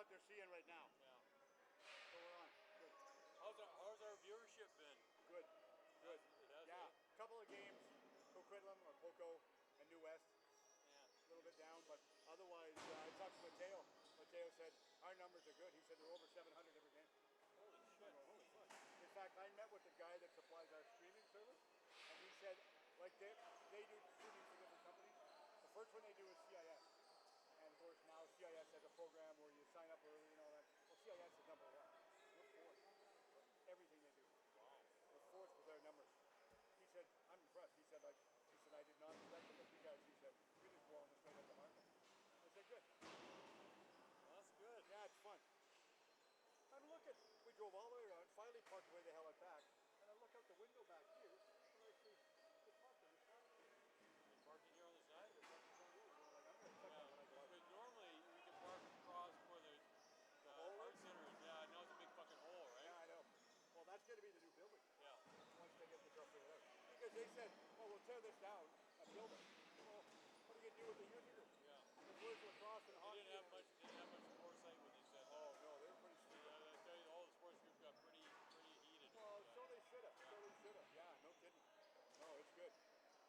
what they're seeing right now. Yeah. So we're on. Good. How's our viewership been? Good. Good. It has, Yeah. eh? A couple of games, Coquitlam or Poco and New West. Yeah. A little bit down, but otherwise, I talked to Mateo. Mateo said our numbers are good. He said they're over 700 every game. Holy shit. Holy fuck. In fact, I met with the guy that supplies our streaming service, and he said, like they do streaming for different companies. The first one they do is CIS. And of course now CIS has a program where you sign up early and all that. Well, CIS is number one. We're fourth. Everything they do. Wow. We're fourth with our numbers. He said, I'm impressed. He said, I did not expect it, but you guys, he said, we just blowing this right at the market. I said, good. Well, that's good. Yeah, it's fun. I'm looking. We drove all the way around, finally parked way the hell out back, and I look out the window back here, and I see the park on the side. You parking here on the side? They're parking down here. Well, like, I'm going to check that when I go out. Because normally we can park across where the art center is. Yeah, now it's a big fucking hole, right? Yeah, I know. Well, that's going to be the new building. Yeah. Once they get this all figured out. Because they said, well, we'll tear this down and build it. Well, what are you going to do with the youth group? Yeah. The boys lacrosse and hockey. They didn't have much foresight when they said that. Oh, no, they were pretty stupid. Yeah, I tell you, all the sports groups got pretty heated. Well, so they should have. So they should have. Yeah, no kidding. No, it's good.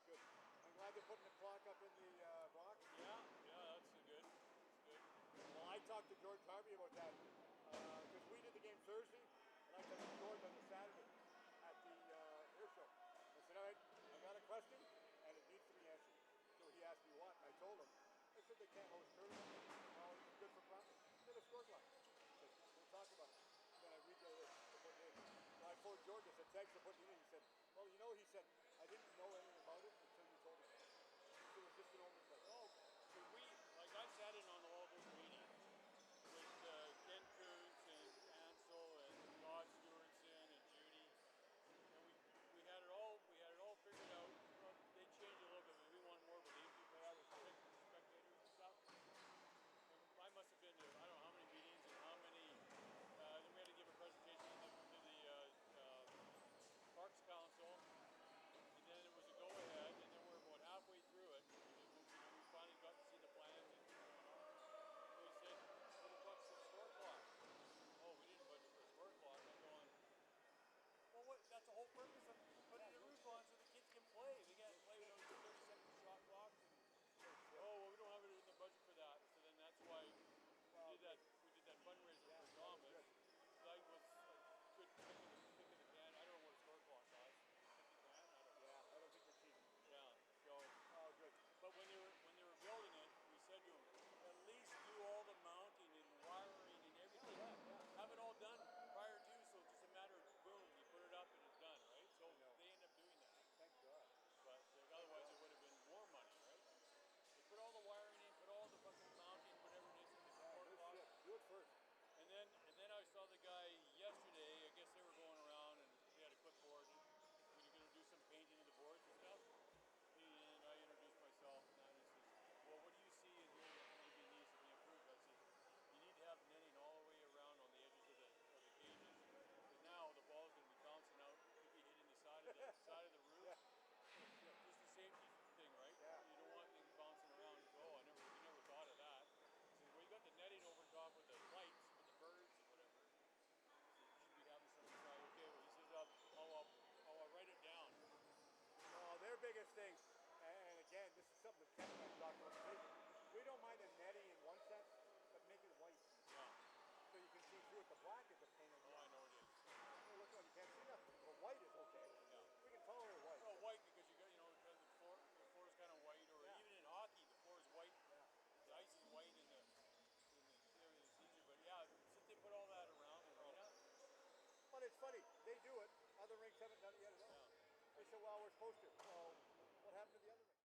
Good. I'm glad they're putting the clock up in the rock. Yeah, that's good. That's good. Well, I talked to George Harvey about that because we did the game Thursday, and I talked to George on the Saturday at the air show. I said, all right, I got a question, and it needs to be answered. So he asked me what, and I told him. I said they can't host tournaments. Well, it's good for profit. They have a score clock. I said, we'll talk about it. Then I read the put in. So I told George, I said, thanks for putting it in. He said, well, you know, he said, I didn't know anything about it until you told me. It was just an oversight. Oh, so I sat in on all those meetings with Ken Kuntz and Ansel and Todd Stewartson and Judy, and we had it all figured out. Well, they changed a little bit. Maybe we wanted more belief people have with spectators and stuff. And I must have been to I don't know how many meetings and how many. Then we had to give a presentation to the Parks Council, and then it was a go-ahead, and then we're about halfway through it. We finally got to see the plans and they said, what the fuck's the score clock? Oh, we didn't budget for a score clock. I'm going, well, that's the whole purpose of putting the roof on so the kids can play. They can't play with those 30-second shot clocks. Oh, well, we don't have it in the budget for that. So then that's why we did that fundraiser for Thomas. That was a good kick in the can. I don't know what a score clock costs. 50 grand? I don't know. Yeah, I don't think they're cheap. Yeah. So, oh, good. But when they were building it, we said to them, at least do all the mounting and wiring and everything. Have it all done prior to, so it's just a matter of boom, you put it up and it's done, right? So they end up doing that. Thank God. But otherwise it would have been more money, right? They put all the wiring in, put all the fucking mounting, whatever it is in the support box. Do it first. And then I saw the guy yesterday. I guess they were going around and they had a clipboard. We were going to do some painting of the boards and stuff. And I introduced myself, and he says, well, what do you see in here that maybe needs to be improved? I said, you need to have netting all the way around on the edges of the cages. Because now the ball's going to be bouncing out, could be hitting the side of the roof. Just the safety thing, right? Yeah. You don't want things bouncing around. He said, oh, we never thought of that. I said, well, you got the netting over top with the lights, with the birds and whatever. So you should be having some inside. Okay, well, he says, I'll write it down. Oh, their biggest thing, and again, this is something that Ken and I talked about today. We don't mind the netting in one sense, but make it white. Yeah. So you can see through it. The black is a pain in the ass. Oh, I know it is. Oh, look, you can't see nothing. But white is okay. Yeah. We can tolerate white. Well, white because you got, because the floor is kind of white, or even in hockey, the floor is white. Yeah. The ice is white in the area it's easier. But yeah, since they put all that around the arena. But it's funny, they do it. Other rinks haven't done it yet at all. Yeah. They said, well, we're supposed to. Well, what happened to the other rinks?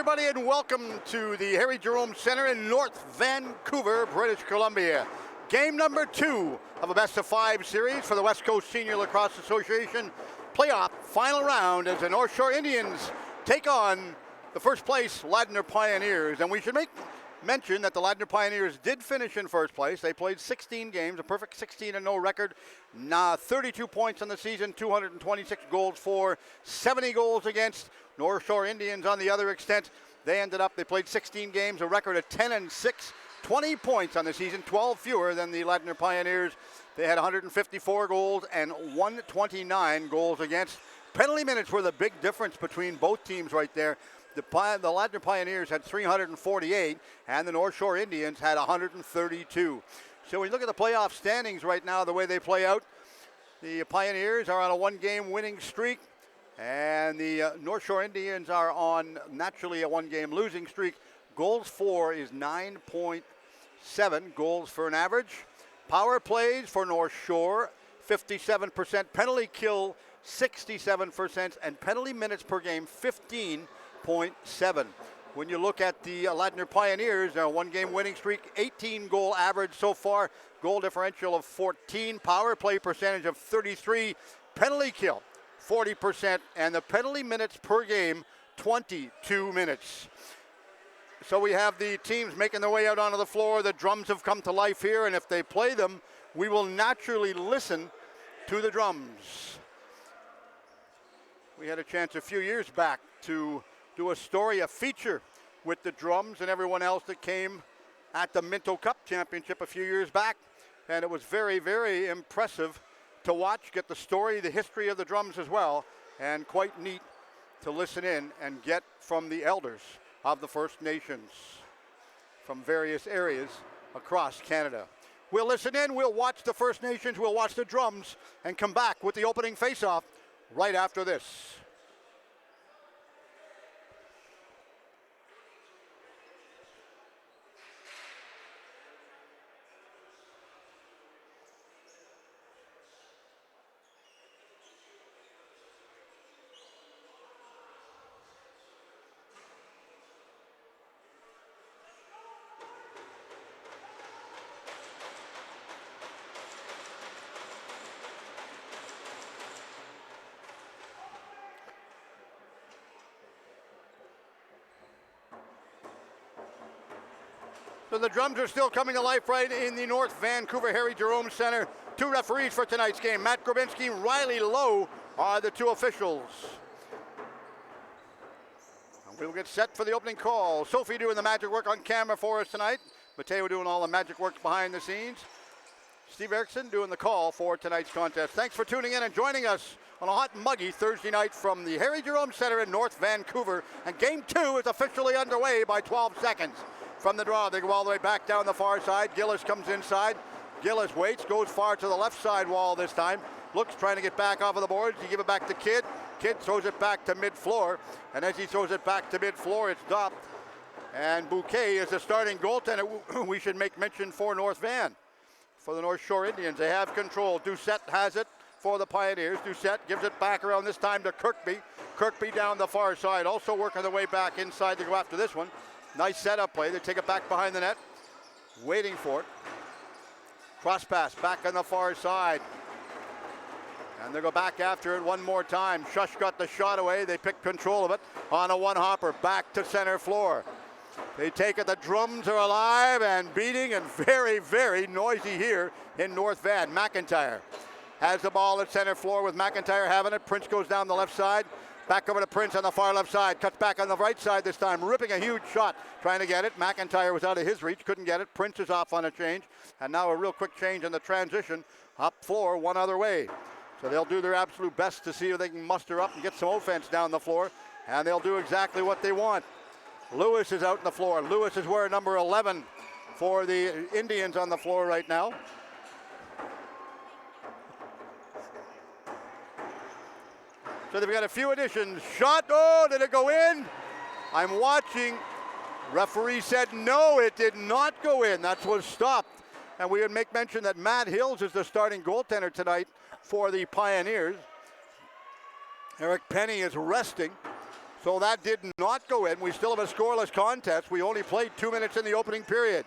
everybody, and welcome to the Harry Jerome Center in North Vancouver, British Columbia. Game number 2 of a best-of-5 series for the West Coast Senior Lacrosse Association playoff final round as the North Shore Indians take on the first place Ladner Pioneers. And we should make mention that the Ladner Pioneers did finish in first place. They played 16 games, a perfect 16-0 record, 32 points on the season, 226 goals for, 70 goals against. North Shore Indians on the other extent, they played 16 games, a record of 10-6, 20 points on the season, 12 fewer than the Ladner Pioneers. They had 154 goals and 129 goals against. Penalty minutes were the big difference between both teams right there. The Ladner Pioneers had 348, and the North Shore Indians had 132. So when you look at the playoff standings right now, the way they play out, the Pioneers are on a 1-game winning streak, and the North Shore Indians are on naturally a 1-game losing streak. Goals for is 9.7 goals for an average. Power plays for North Shore, 57%. Penalty kill, 67%. And penalty minutes per game, 15.7. When you look at the Ladner Pioneers, a 1-game winning streak, 18 goal average so far, goal differential of 14, power play percentage of 33, penalty kill 40%, and the penalty minutes per game, 22 minutes. So we have the teams making their way out onto the floor. The drums have come to life here, and if they play them, we will naturally listen to the drums. We had a chance a few years back to do a story, a feature with the drums and everyone else that came at the Minto Cup Championship a few years back, and it was very, very impressive to watch, get the story, the history of the drums as well, and quite neat to listen in and get from the elders of the First Nations from various areas across Canada. We'll listen in, we'll watch the First Nations, we'll watch the drums, and come back with the opening face-off right after this. So the drums are still coming to life right in the North Vancouver Harry Jerome Center. 2 referees for tonight's game. Matt Grabinski, Riley Lowe are the 2 officials. And we'll get set for the opening call. Sophie doing the magic work on camera for us tonight. Mateo doing all the magic work behind the scenes. Steve Erickson doing the call for tonight's contest. Thanks for tuning in and joining us on a hot and muggy Thursday night from the Harry Jerome Center in North Vancouver. And game 2 is officially underway by 12 seconds. From the draw, they go all the way back down the far side. Gillis comes inside. Gillis waits, goes far to the left side wall this time. Looks, trying to get back off of the boards. You give it back to Kidd. Kidd throws it back to mid-floor. And as he throws it back to mid-floor, it's stopped. And Bouquet is the starting goaltender. We should make mention for North Van. For the North Shore Indians, they have control. Doucette has it for the Pioneers. Doucette gives it back around this time to Kirkby. Kirkby down the far side, also working their way back inside to go after this one. Nice setup play. They take it back behind the net. Waiting for it. Cross pass back on the far side. And they go back after it one more time. Shush got the shot away. They pick control of it on a one-hopper. Back to center floor. They take it. The drums are alive and beating and very, very noisy here in North Van. McIntyre has the ball at center floor with McIntyre having it. Prince goes down the left side. Back over to Prince on the far left side. Cuts back on the right side this time. Ripping a huge shot. Trying to get it. McIntyre was out of his reach. Couldn't get it. Prince is off on a change. And now a real quick change in the transition. Up floor, one other way. So they'll do their absolute best to see if they can muster up and get some offense down the floor. And they'll do exactly what they want. Lewis is out on the floor. Lewis is wearing number 11 for the Indians on the floor right now. So they've got a few additions. Shot, oh, did it go in? I'm watching. Referee said no, it did not go in. That was stopped. And we would make mention that Matt Hills is the starting goaltender tonight for the Pioneers. Eric Penny is resting. So that did not go in. We still have a scoreless contest. We only played 2 minutes in the opening period.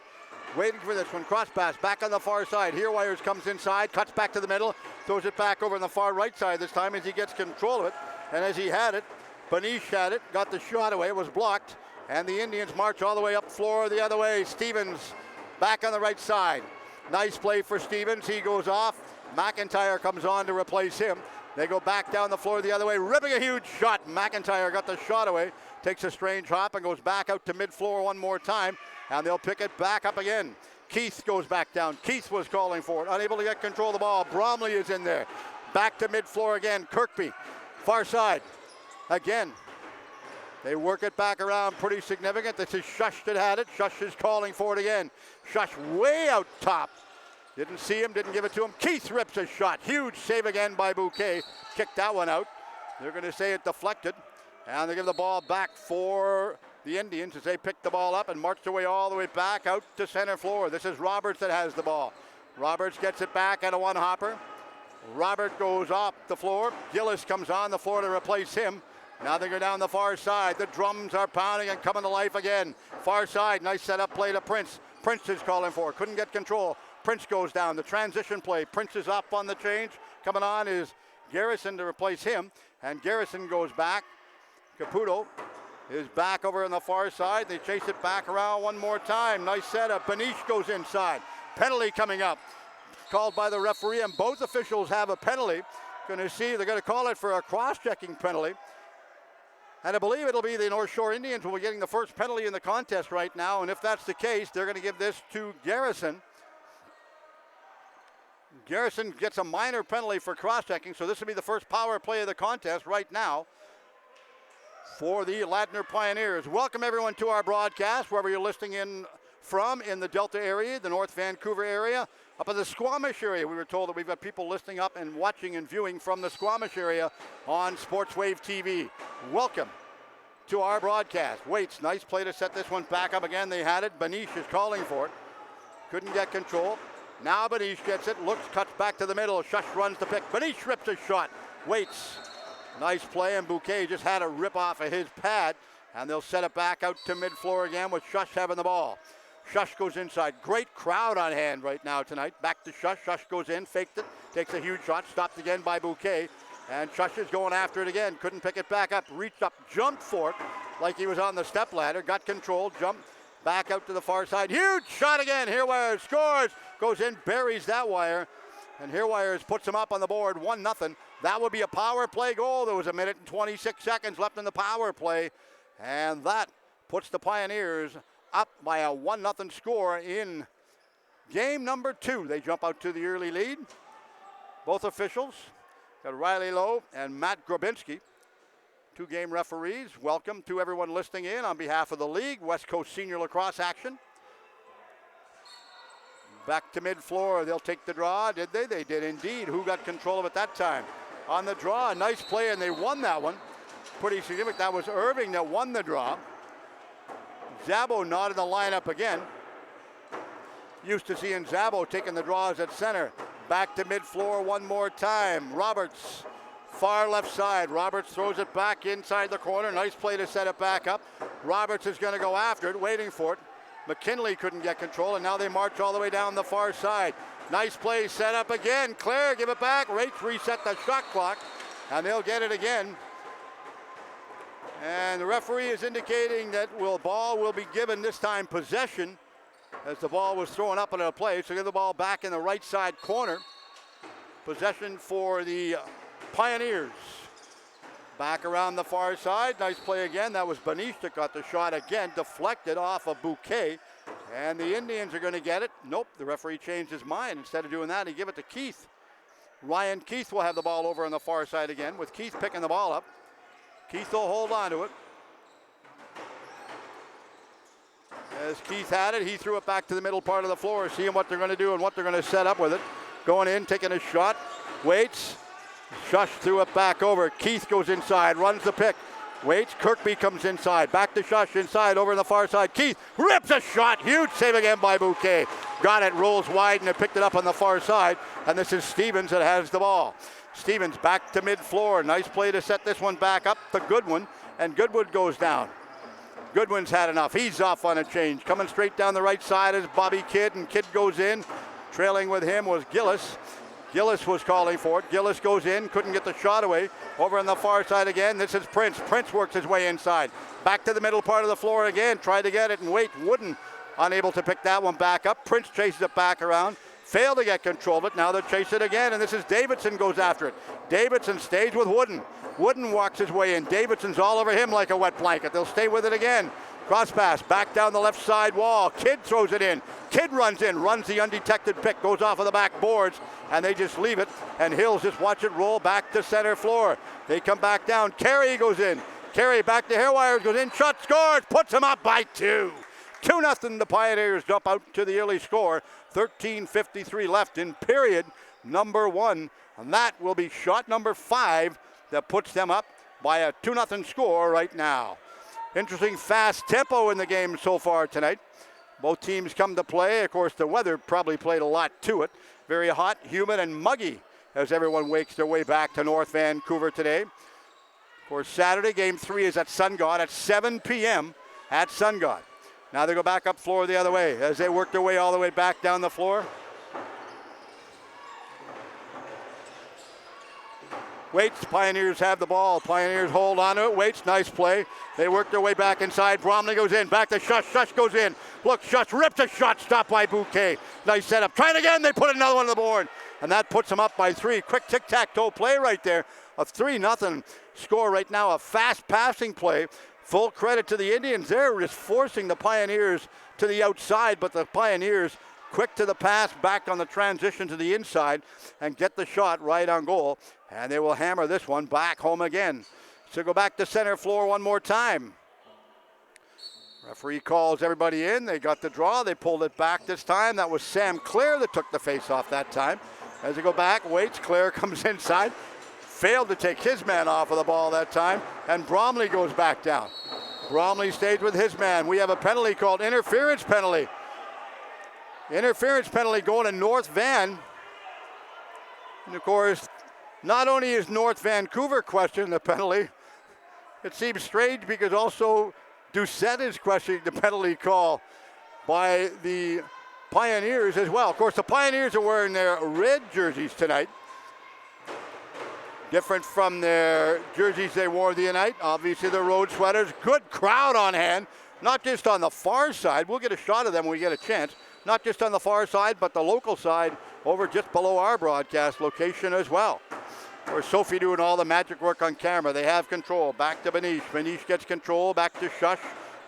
Waiting for this one. Cross pass back on the far side. Here Wires comes inside, cuts back to the middle, throws it back over on the far right side this time as he gets control of it. And as he had it, Benish had it, got the shot away, was blocked. And the Indians march all the way up floor the other way. Stevens back on the right side. Nice play for Stevens. He goes off. McIntyre comes on to replace him. They go back down the floor the other way, ripping a huge shot. McIntyre got the shot away, takes a strange hop and goes back out to mid-floor one more time, and they'll pick it back up again. Keith goes back down. Keith was calling for it, unable to get control of the ball. Bromley is in there. Back to mid-floor again. Kirkby, far side. Again, they work it back around pretty significant. This is Shush that had it. Shush is calling for it again. Shush way out top. Didn't see him, didn't give it to him. Keith rips a shot. Huge save again by Bouquet. Kicked that one out. They're going to say it deflected. And they give the ball back for the Indians as they pick the ball up and march their way all the way back out to center floor. This is Roberts that has the ball. Roberts gets it back at a one-hopper. Robert goes off the floor. Gillis comes on the floor to replace him. Now they go down the far side. The drums are pounding and coming to life again. Far side, nice setup play to Prince. Prince is calling for it. Couldn't get control. Prince goes down. The transition play. Prince is up on the change. Coming on is Garrison to replace him. And Garrison goes back. Caputo is back over on the far side. They chase it back around one more time. Nice setup. Benish goes inside. Penalty coming up. Called by the referee, and both officials have a penalty. Going to see, they're going to call it for a cross-checking penalty. And I believe it'll be the North Shore Indians who will be getting the first penalty in the contest right now. And if that's the case, they're going to give this to Garrison. Garrison gets a minor penalty for cross-checking, so this will be the first power play of the contest right now for the Ladner Pioneers. Welcome everyone to our broadcast, wherever you're listening in from in the Delta area, the North Vancouver area, up in the Squamish area. We were told that we've got people listening up and watching and viewing from the Squamish area on Sportswave TV. Welcome to our broadcast. Waits, nice play to set this one back up again. They had it. Benish is calling for it. Couldn't get control. Now Benish gets it, looks, cuts back to the middle. Shush runs the pick. Benish rips a shot. Waits. Nice play, and Bouquet just had a rip off of his pad, and they'll set it back out to mid-floor again with Shush having the ball. Shush goes inside. Great crowd on hand right now tonight. Back to Shush. Shush goes in, faked it, takes a huge shot, stopped again by Bouquet, and Shush is going after it again. Couldn't pick it back up, reached up, jumped for it like he was on the step ladder, got control, jumped back out to the far side. Huge shot again. Here Wires scores. Goes in, buries that Wire. And here Wires puts him up on the board, 1-0. That would be a power play goal. There was 1 minute and 26 seconds left in the power play. And that puts the Pioneers up by a 1-0 score in game number 2. They jump out to the early lead. Both officials, got Riley Lowe and Matt Grabinski, 2-game referees. Welcome to everyone listening in on behalf of the league. West Coast Senior Lacrosse action. Back to mid-floor, they'll take the draw, did they? They did indeed. Who got control of it that time? On the draw, nice play, and they won that one. Pretty significant. That was Irving that won the draw. Zabo not in the lineup again. Used to seeing Zabo taking the draws at center. Back to mid-floor one more time. Roberts, far left side. Roberts throws it back inside the corner. Nice play to set it back up. Roberts is going to go after it, waiting for it. McKinley couldn't get control, and now they march all the way down the far side. Nice play set up again. Claire, give it back. Rates reset the shot clock, and they'll get it again. And the referee is indicating that ball will be given this time possession as the ball was thrown up into play. So give the ball back in the right side corner. Possession for the Pioneers. Back around the far side. Nice play again. That was Benish that got the shot again. Deflected off of Bouquet. And the Indians are going to get it. Nope, the referee changed his mind. Instead of doing that, he gave it to Keith. Ryan Keith will have the ball over on the far side again with Keith picking the ball up. Keith will hold on to it. As Keith had it, he threw it back to the middle part of the floor, seeing what they're going to do and what they're going to set up with it. Going in, taking a shot. Waits. Shush threw it back over. Keith goes inside, runs the pick. Waits. Kirkby comes inside. Back to Shush inside, over on the far side. Keith rips a shot. Huge save again by Bouquet. Got it, rolls wide, and it picked it up on the far side. And this is Stevens that has the ball. Stevens back to mid-floor. Nice play to set this one back up to Goodwin, and Goodwin goes down. Goodwin's had enough. He's off on a change. Coming straight down the right side is Bobby Kidd, and Kidd goes in. Trailing with him was Gillis. Gillis was calling for it. Gillis goes in, couldn't get the shot away. Over on the far side again, this is Prince. Prince works his way inside. Back to the middle part of the floor again. Tried to get it and Wooden unable to pick that one back up. Prince chases it back around. Failed to get control of it. Now they're chasing it again, and this is Davidson goes after it. Davidson stays with Wooden. Wooden walks his way in. Davidson's all over him like a wet blanket. They'll stay with it again. Cross pass, back down the left side wall. Kidd throws it in. Kidd runs in, runs the undetected pick, goes off of the back boards, and they just leave it. And Hills just watch it roll back to center floor. They come back down. Carey goes in. Carey back to Hairwires, goes in, shot, scores, puts him up by 2. 2-0, the Pioneers jump out to the early score. 13:53 left in period number 1. And that will be shot number 5 that puts them up by a 2-0 score right now. Interesting fast tempo in the game so far tonight. Both teams come to play. Of course, the weather probably played a lot to it. Very hot, humid, and muggy as everyone wakes their way back to North Vancouver today. Of course, Saturday, Game 3 is at SunGod at 7 p.m. at SunGod. Now they go back up floor the other way as they work their way all the way back down the floor. Waits, Pioneers have the ball. Pioneers hold on to it. Waits, nice play. They work their way back inside. Bromley goes in, back to Shush. Shush goes in. Look, Shush rips a shot, stopped by Bouquet. Nice setup. Try it again. They put another one on the board. And that puts them up by 3. Quick tic-tac-toe play right there. A 3-0 score right now. A fast passing play. Full credit to the Indians. They're just forcing the Pioneers to the outside, but the Pioneers quick to the pass, back on the transition to the inside, and get the shot right on goal. And they will hammer this one back home again. So go back to center floor one more time. Referee calls everybody in. They got the draw. They pulled it back this time. That was Sam Clare that took the face off that time. As they go back, Waits, Clare comes inside. Failed to take his man off of the ball that time. And Bromley goes back down. Bromley stays with his man. We have a penalty called interference penalty. Interference penalty going to North Van. And of course, not only is North Vancouver questioning the penalty, it seems strange because also Doucette is questioning the penalty call by the Pioneers as well. Of course, the Pioneers are wearing their red jerseys tonight. Different from their jerseys they wore the other night. Obviously, the road sweaters. Good crowd on hand, not just on the far side. We'll get a shot of them when we get a chance. Not just on the far side, but the local side over just below our broadcast location as well. Or Sophie doing all the magic work on camera. They have control. Back to Benish. Benish gets control. Back to Shush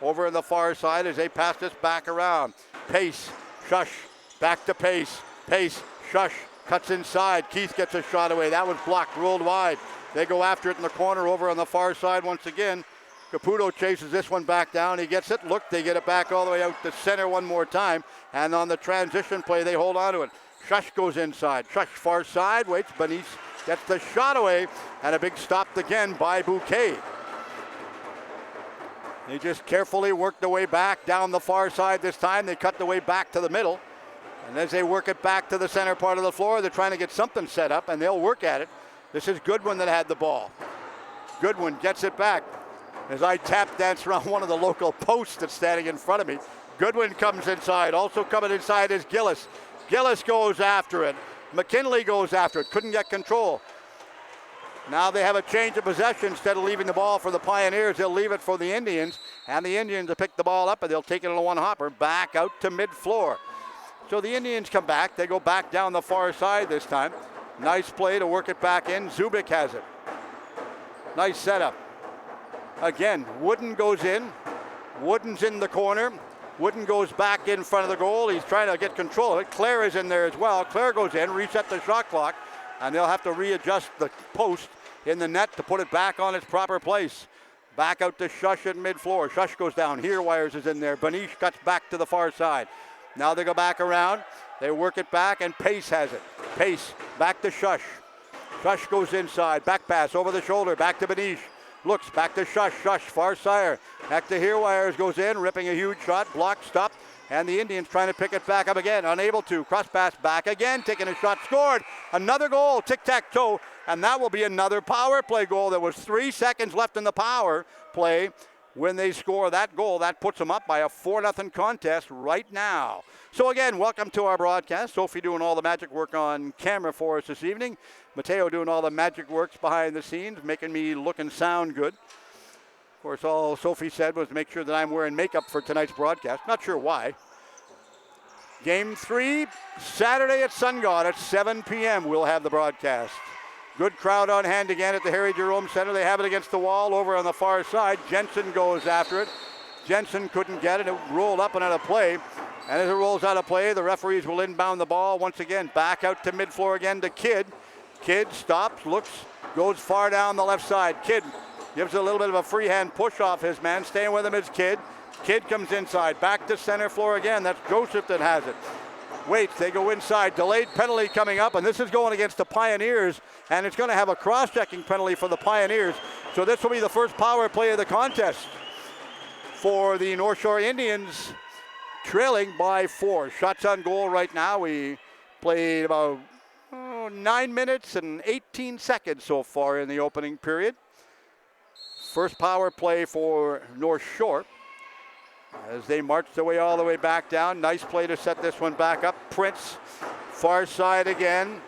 over on the far side as they pass this back around. Pace. Shush. Back to Pace. Pace. Shush. Cuts inside. Keith gets a shot away. That was blocked. Rolled wide. They go after it in the corner over on the far side once again. Caputo chases this one back down. He gets it. Look, they get it back all the way out to center one more time. And on the transition play, they hold on to it. Shush goes inside. Shush far side. Waits. Benish gets the shot away. And a big stop again by Bouquet. They just carefully work their way back down the far side this time. They cut the way back to the middle. And as they work it back to the center part of the floor, they're trying to get something set up, and they'll work at it. This is Goodwin that had the ball. Goodwin gets it back. As I tap dance around one of the local posts that's standing in front of me, Goodwin comes inside. Also coming inside is Gillis. Gillis goes after it. McKinley goes after it. Couldn't get control. Now they have a change of possession. Instead of leaving the ball for the Pioneers, they'll leave it for the Indians. And the Indians will pick the ball up, and they'll take it on a one-hopper back out to mid-floor. So the Indians come back. They go back down the far side this time. Nice play to work it back in. Zubik has it. Nice setup. Again, Wooden goes in. Wooden's in the corner. Wooden goes back in front of the goal. He's trying to get control of it. Clare is in there as well. Clare goes in, reset the shot clock, and they'll have to readjust the post in the net to put it back on its proper place. Back out to Shush at mid-floor. Shush goes down. Here Wires is in there. Benish cuts back to the far side. Now they go back around. They work it back, and Pace has it. Pace back to Shush. Shush goes inside. Back pass over the shoulder. Back to Benish. Looks back to Shush. Shush far side. Back to here. Wires goes in, ripping a huge shot. Block, stop. And the Indians trying to pick it back up again, unable to. Cross pass back again, taking a shot, scored. Another goal, tic-tac-toe, and that will be another power play goal. There was 3 seconds left in the power play. When they score that goal, that puts them up by a 4-0 contest right now. So again, welcome to our broadcast. Sophie doing all the magic work on camera for us this evening. Mateo doing all the magic works behind the scenes, making me look and sound good. Of course, all Sophie said was to make sure that I'm wearing makeup for tonight's broadcast. Not sure why. Game 3, Saturday at Sun God at 7 p.m. We'll have the broadcast. Good crowd on hand again at the Harry Jerome Center. They have it against the wall over on the far side. Jensen goes after it. Jensen couldn't get it. It rolled up and out of play. And as it rolls out of play, the referees will inbound the ball once again. Back out to midfloor again to Kidd. Kidd stops, looks, goes far down the left side. Kidd gives a little bit of a freehand push off his man. Staying with him is Kidd. Kidd comes inside. Back to center floor again. That's Joseph that has it. Waits, they go inside. Delayed penalty coming up, and this is going against the Pioneers, and it's going to have a cross-checking penalty for the Pioneers. So this will be the first power play of the contest for the North Shore Indians, trailing by 4. Shots on goal right now. We played about 9 minutes and 18 seconds so far in the opening period. First power play for North Shore as they march their way all the way back down. Nice play to set this one back up. Prince, far side again.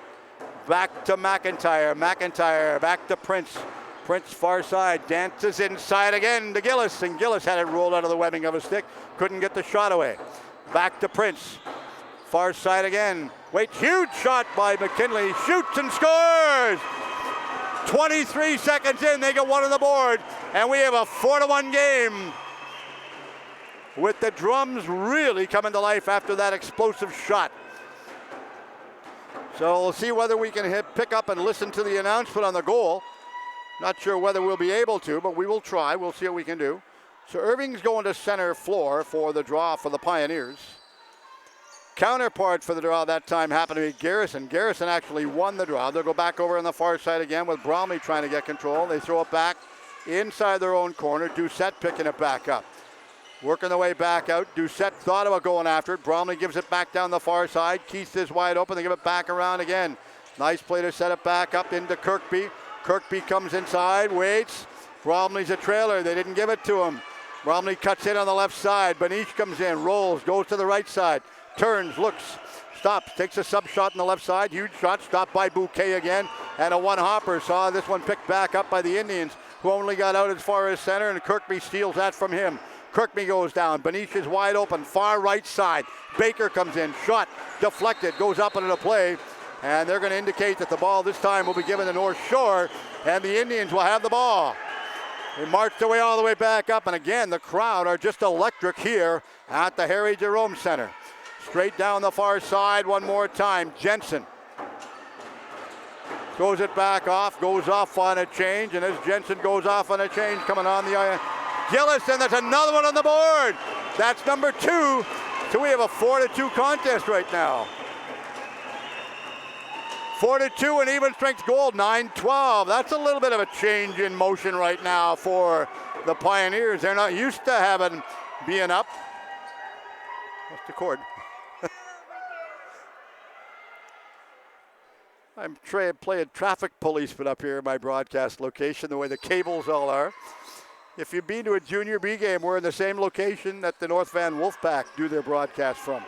Back to McIntyre. McIntyre back to Prince. Prince far side, dances inside again to Gillis, and Gillis had it rolled out of the webbing of a stick. Couldn't get the shot away. Back to Prince. Far side again. Wait, huge shot by McKinley. Shoots and scores! 23 seconds in, they get one on the board, and we have a 4-1 game with the drums really coming to life after that explosive shot. So we'll see whether we can pick up and listen to the announcement on the goal. Not sure whether we'll be able to, but we will try. We'll see what we can do. So Irving's going to center floor for the draw for the Pioneers. Counterpart for the draw that time happened to be Garrison. Garrison actually won the draw. They'll go back over on the far side again with Bromley trying to get control. They throw it back inside their own corner. Doucette picking it back up. Working the way back out. Doucette thought about going after it. Bromley gives it back down the far side. Keith is wide open. They give it back around again. Nice play to set it back up into Kirkby. Kirkby comes inside, waits. Bromley's a trailer. They didn't give it to him. Bromley cuts in on the left side. Benish comes in, rolls, goes to the right side. Turns, looks, stops, takes a sub shot on the left side. Huge shot, stopped by Bouquet again. And a one-hopper. Saw this one picked back up by the Indians, who only got out as far as center, and Kirkby steals that from him. Kirkby goes down. Benish is wide open, far right side. Baker comes in, shot, deflected, goes up into the play. And they're going to indicate that the ball this time will be given to North Shore, and the Indians will have the ball. They march their way all the way back up, and again, the crowd are just electric here at the Harry Jerome Center. Straight down the far side one more time. Jensen throws it back off, goes off on a change, and as Jensen goes off on a change, coming on the Gillis, and there's another one on the board. That's number 2. So we have a 4-2 contest right now. 4-2 and even strength goal, 9-12. That's a little bit of a change in motion right now for the Pioneers. They're not used to having being up. What's the cord? I'm playing traffic policeman up here in my broadcast location, the way the cables all are. If you've been to a Junior B game, we're in the same location that the North Van Wolfpack do their broadcast from.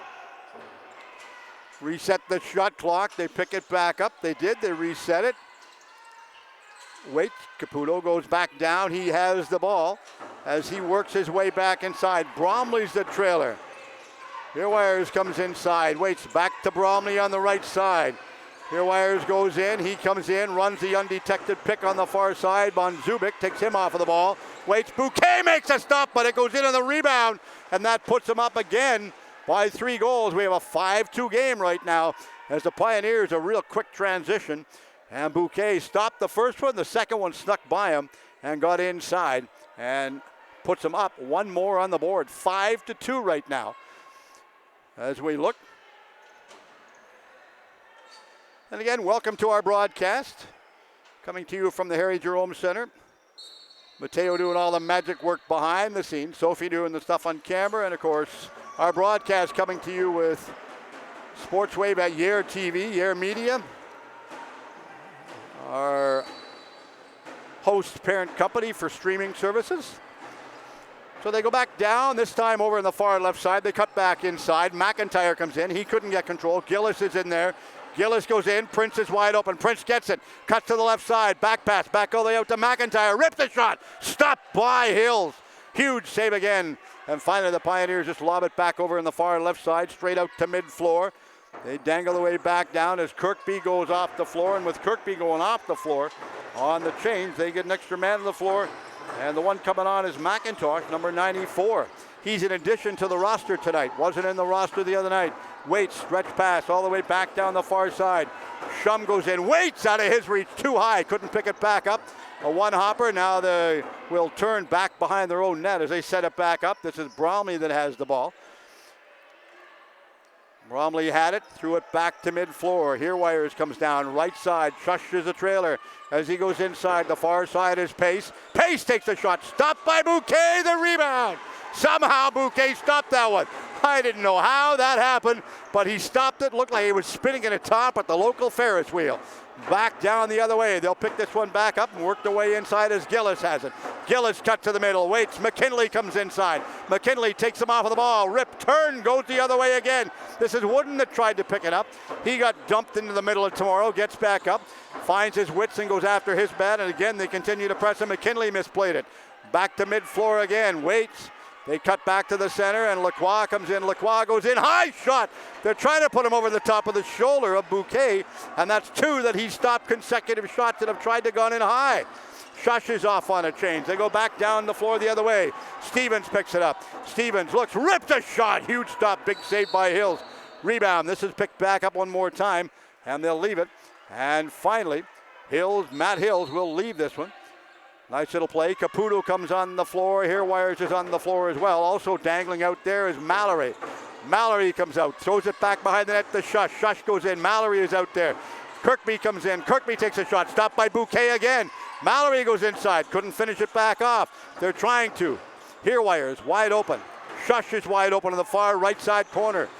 Reset the shot clock. They pick it back up. They did. They reset it. Waits. Caputo goes back down. He has the ball as he works his way back inside. Bromley's the trailer. Here Wires comes inside. Waits back to Bromley on the right side. Here Wires goes in. He comes in, runs the undetected pick on the far side. Bonzubic takes him off of the ball. Waits. Bouquet makes a stop, but it goes in on the rebound, and that puts him up again by 3 goals. We have a 5-2 game right now as the Pioneers, a real quick transition. And Bouquet stopped the first one. The second one snuck by him and got inside and puts him up one more on the board. 5-2 right now as we look. And again, welcome to our broadcast. Coming to you from the Harry Jerome Center. Mateo doing all the magic work behind the scenes. Sophie doing the stuff on camera. And of course, Our broadcast coming to you with Sportswave at Yare TV, Yare Media. Our host parent company for streaming services. So they go back down, this time over on the far left side. They cut back inside. McIntyre comes in. He couldn't get control. Gillis is in there. Gillis goes in. Prince is wide open. Prince gets it. Cuts to the left side. Back pass. Back all the way out to McIntyre. Rips the shot. Stopped by Hills. Huge save again. And finally the Pioneers just lob it back over in the far left side. Straight out to mid-floor. They dangle the way back down as Kirkby goes off the floor. And with Kirkby going off the floor on the change, they get an extra man on the floor. And the one coming on is McIntosh, number 94. He's in addition to the roster tonight. Wasn't in the roster the other night. Waits, stretch pass all the way back down the far side. Shum goes in. Waits out of his reach, too high. Couldn't pick it back up. A one-hopper. Now they will turn back behind their own net as they set it back up. This is Bromley that has the ball. Bromley had it, threw it back to mid-floor. Here Wires comes down, right side, shushes the trailer. As he goes inside, the far side is Pace. Pace takes a shot, stopped by Bouquet, the rebound. Somehow Bouquet stopped that one. I didn't know how that happened, but he stopped it. Looked like he was spinning in a top at the local Ferris wheel. Back down the other way. They'll pick this one back up and work their way inside as Gillis has it. Gillis cut to the middle, waits. McKinley comes inside. McKinley takes him off of the ball. Rip, turn, goes the other way again. This is Wooden that tried to pick it up. He got dumped into the middle of Tomorrow, gets back up, finds his wits and goes after his bat. And again, they continue to press him. McKinley misplayed it. Back to mid-floor again, waits. They cut back to the center, and Lacroix comes in. Lacroix goes in, high shot. They're trying to put him over the top of the shoulder of Bouquet, and that's two that he stopped consecutive shots that have tried to go in high. Shush is off on a change. They go back down the floor the other way. Stevens picks it up. Stevens looks, rips a shot. Huge stop, big save by Hills. Rebound, this is picked back up one more time, and they'll leave it. And finally, Matt Hills will leave this one. Nice little play. Caputo comes on the floor. Here Wires is on the floor as well. Also dangling out there is Mallory. Mallory comes out, throws it back behind the net to Shush. Shush goes in. Mallory is out there. Kirkby comes in. Kirkby takes a shot. Stopped by Bouquet again. Mallory goes inside. Couldn't finish it back off. They're trying to. Here Wires wide open. Shush is wide open in the far right side corner.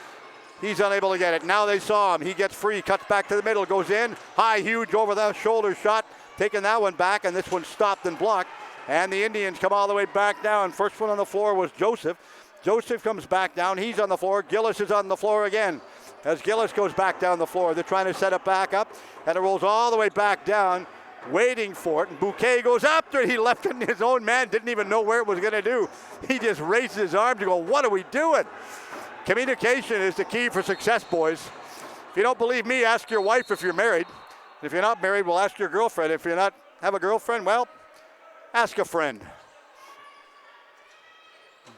He's unable to get it. Now they saw him. He gets free. Cuts back to the middle. Goes in. High, huge over the shoulder shot. Taking that one back, and this one stopped and blocked. And the Indians come all the way back down. First one on the floor was Joseph. Joseph comes back down. He's on the floor. Gillis is on the floor again. As Gillis goes back down the floor, they're trying to set it back up, and it rolls all the way back down, waiting for it. And Bouquet goes after it. He left it, and his own man didn't even know where it was going to do. He just raised his arm to go, what are we doing? Communication is the key for success, boys. If you don't believe me, ask your wife if you're married. If you're not married, we'll ask your girlfriend. If you're not have a girlfriend, well, ask a friend.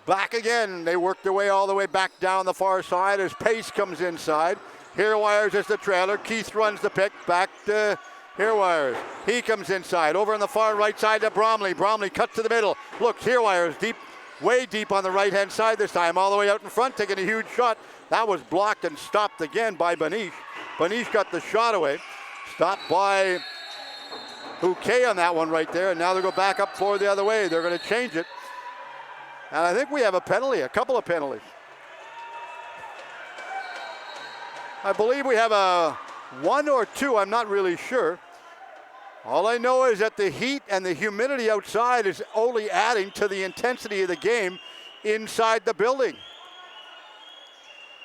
Back again. They work their way all the way back down the far side as Pace comes inside. Here Wires is the trailer. Keith runs the pick. Back to Here Wires. He comes inside. Over on the far right side to Bromley. Bromley cuts to the middle. Looks, Here Wires deep, way deep on the right-hand side this time. All the way out in front, taking a huge shot. That was blocked and stopped again by Benish. Benish got the shot away. Stopped by Bouquet on that one right there, and now they go back up floor the other way. They're going to change it. And I think we have a penalty, a couple of penalties. I believe we have a one or two, I'm not really sure. All I know is that the heat and the humidity outside is only adding to the intensity of the game inside the building,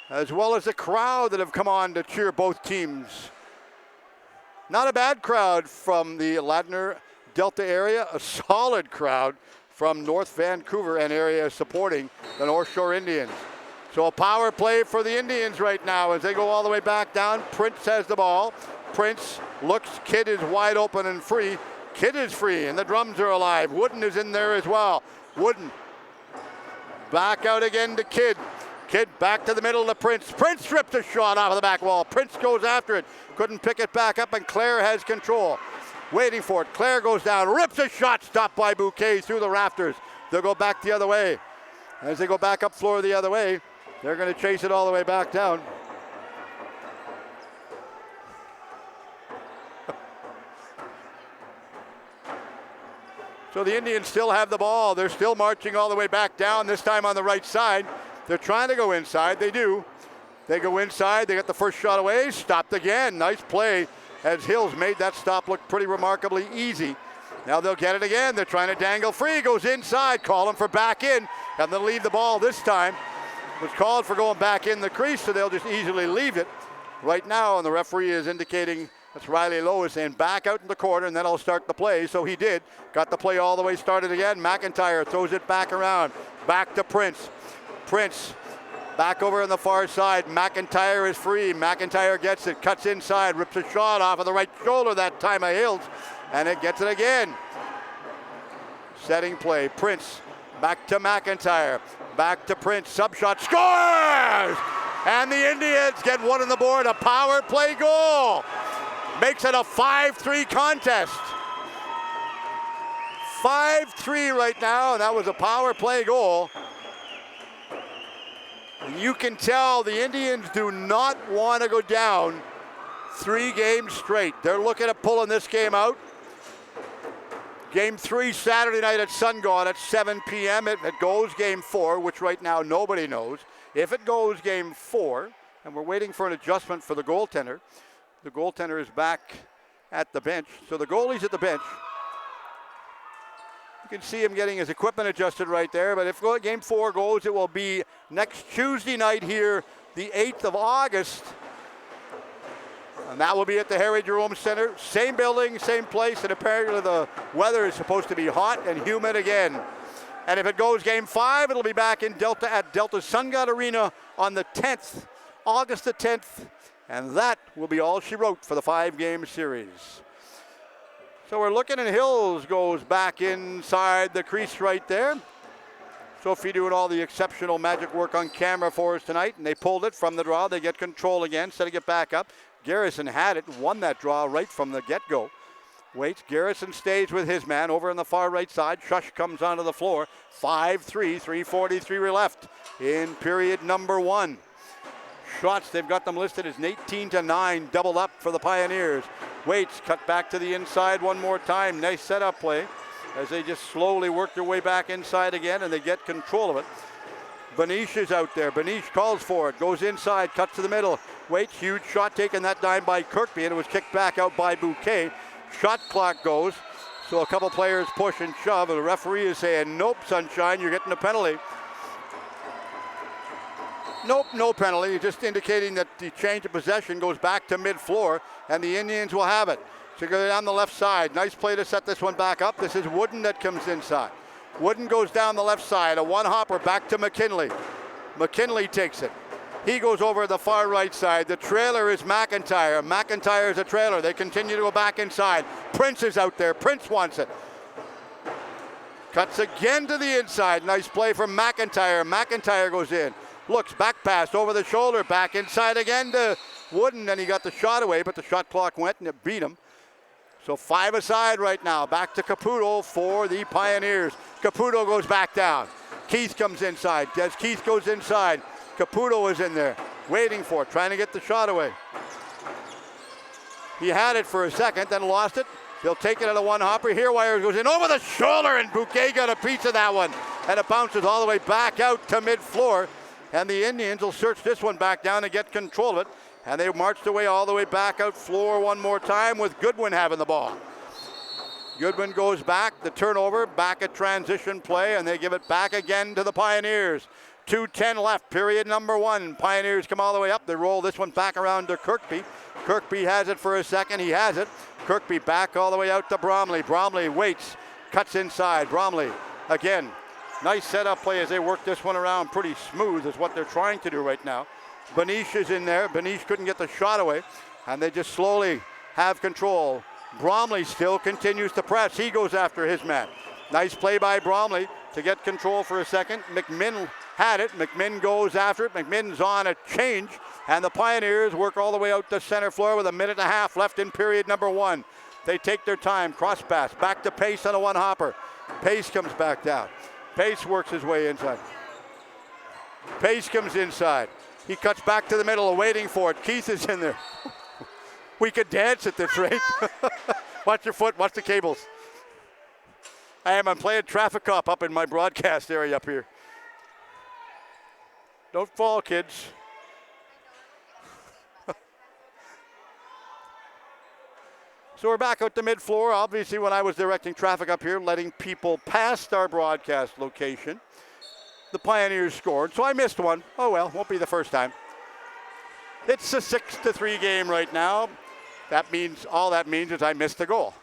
as well as the crowd that have come on to cheer both teams. Not a bad crowd from the Ladner Delta area, a solid crowd from North Vancouver and area supporting the North Shore Indians. So a power play for the Indians right now as they go all the way back down. Prince has the ball. Prince looks, Kidd is wide open and free. Kidd is free and the drums are alive. Wooden is in there as well. Wooden back out again to Kidd. Kidd back to the middle to Prince. Prince strips a shot off of the back wall. Prince goes after it. Couldn't pick it back up, and Clare has control. Waiting for it. Clare goes down, rips a shot, stopped by Bouquet through the rafters. They'll go back the other way. As they go back up floor the other way, they're going to chase it all the way back down. So the Indians still have the ball. They're still marching all the way back down, this time on the right side. They're trying to go inside. They do. They go inside. They get the first shot away. Stopped again. Nice play as Hills made that stop look pretty remarkably easy. Now they'll get it again. They're trying to dangle free. Goes inside. Call him for back in. And they'll leave the ball this time. Was called for going back in the crease, so they'll just easily leave it right now. And the referee is indicating that's Riley Lowe is saying back out in the corner, and then I'll start the play. So he did. Got the play all the way started again. McIntyre throws it back around. Back to Prince. Prince back over on the far side. McIntyre is free. McIntyre gets it. Cuts inside. Rips a shot off of the right shoulder that time of Hills. And it gets it again. Setting play. Prince back to McIntyre. Back to Prince. Sub shot. Scores! And the Indians get one on the board. A power play goal. Makes it a 5-3 contest. 5-3 right now, and that was a power play goal. You can tell the Indians do not want to go down 3 games straight. They're looking at pulling this game out. Game 3 Saturday night at SunGod at 7 p.m. If it goes game 4, which right now nobody knows. If it goes game 4, and we're waiting for an adjustment for the goaltender. The goaltender is back at the bench. So the goalie's at the bench. You can see him getting his equipment adjusted right there. But if game 4 goes, it will be next Tuesday night here, the 8th of August. And that will be at the Harry Jerome Center. Same building, same place. And apparently the weather is supposed to be hot and humid again. And if it goes game 5, it'll be back in Delta at Delta SunGod Arena on the 10th, August the 10th. And that will be all she wrote for the 5-game series. So we're looking, and Hills goes back inside the crease right there. Sophie doing all the exceptional magic work on camera for us tonight, and they pulled it from the draw. They get control again, setting it back up. Garrison had it, won that draw right from the get-go. Waits, Garrison stays with his man over on the far right side. Shush comes onto the floor. 5-3, 3:43 left in period number 1. Shots, they've got them listed as 18-9, doubled up for the Pioneers. Waits, cut back to the inside one more time. Nice setup play as they just slowly work their way back inside again, and they get control of it. Benish is out there. Benish calls for it, goes inside, cuts to the middle. Waits, huge shot taken that time by Kirkby, and it was kicked back out by Bouquet. Shot clock goes, so a couple players push and shove, and the referee is saying, nope, Sunshine, you're getting a penalty. Nope, no penalty, just indicating that the change of possession goes back to mid-floor, and the Indians will have it. So go down the left side. Nice play to set this one back up. This is Wooden that comes inside. Wooden goes down the left side. A one-hopper back to McKinley. McKinley takes it. He goes over the far right side. The trailer is McIntyre. McIntyre is a trailer. They continue to go back inside. Prince is out there. Prince wants it. Cuts again to the inside. Nice play from McIntyre. McIntyre goes in. Looks, back pass over the shoulder. Back inside again to Wooden. And he got the shot away, but the shot clock went and it beat him. So 5 aside right now. Back to Caputo for the Pioneers. Caputo goes back down. Keith comes inside. As Keith goes inside, Caputo is in there, waiting for it, trying to get the shot away. He had it for a second, then lost it. They'll take it at a one-hopper. Here, Wires goes in over the shoulder, and Bouquet got a piece of that one. And it bounces all the way back out to mid-floor. And the Indians will search this one back down and get control of it. And they marched away all the way back out floor one more time with Goodwin having the ball. Goodwin goes back, the turnover, back at transition play, and they give it back again to the Pioneers. 2:10 left, period number 1. Pioneers come all the way up. They roll this one back around to Kirkby. Kirkby has it for a second. He has it. Kirkby back all the way out to Bromley. Bromley waits, cuts inside. Bromley again. Nice setup play as they work this one around. Pretty smooth is what they're trying to do right now. Benish is in there. Benish couldn't get the shot away, and they just slowly have control. Bromley still continues to press. He goes after his man. Nice play by Bromley to get control for a second. McMinn had it. McMinn goes after it. McMinn's on a change, and the Pioneers work all the way out to center floor with a minute and a half left in period number 1. They take their time. Cross pass back to Pace on a one-hopper. Pace comes back down. Pace works his way inside. Pace comes inside. He cuts back to the middle, waiting for it. Keith is in there. We could dance at this rate. Watch your foot, watch the cables. I'm playing traffic cop up in my broadcast area up here. Don't fall, kids. So we're back out the mid-floor. Obviously, when I was directing traffic up here, letting people past our broadcast location, the Pioneers scored. So I missed one. Oh well, won't be the first time. It's a 6-3 game right now. All that means is I missed a goal.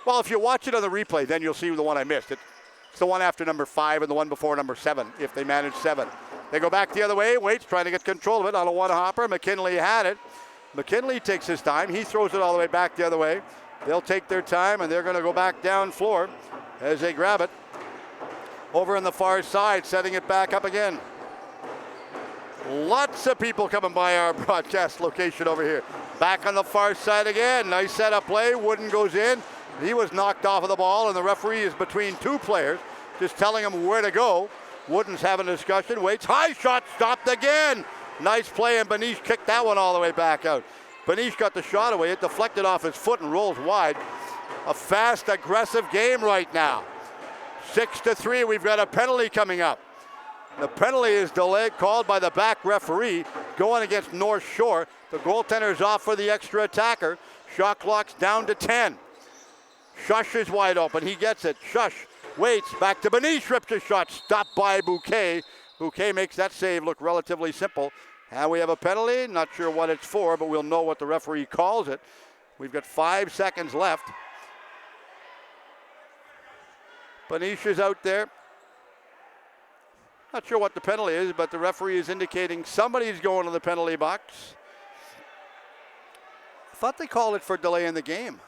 Well, if you watch it on the replay, then you'll see the one I missed. It's the one after number 5 and the one before number 7, if they manage 7. They go back the other way. Waits trying to get control of it on a one-hopper. McKinley had it. McKinley takes his time. He throws it all the way back the other way. They'll take their time, and they're going to go back down floor as they grab it. Over on the far side, setting it back up again. Lots of people coming by our broadcast location over here. Back on the far side again. Nice setup play. Wooden goes in. He was knocked off of the ball, and the referee is between two players, just telling him where to go. Wooden's having a discussion. Waits. High shot stopped again. Nice play, and Benish kicked that one all the way back out. Benish got the shot away. It deflected off his foot and rolls wide. A fast, aggressive game right now. 6-3. We've got a penalty coming up. The penalty is delayed, called by the back referee, going against North Shore. The goaltender's off for the extra attacker. Shot clock's down to 10. Shush is wide open. He gets it. Shush waits. Back to Benish. Rips a shot. Stopped by Bouquet. Bouquet makes that save look relatively simple. And we have a penalty. Not sure what it's for, but we'll know what the referee calls it. We've got 5 seconds left. Benish is out there. Not sure what the penalty is, but the referee is indicating somebody's going to the penalty box. I thought they called it for delay in the game.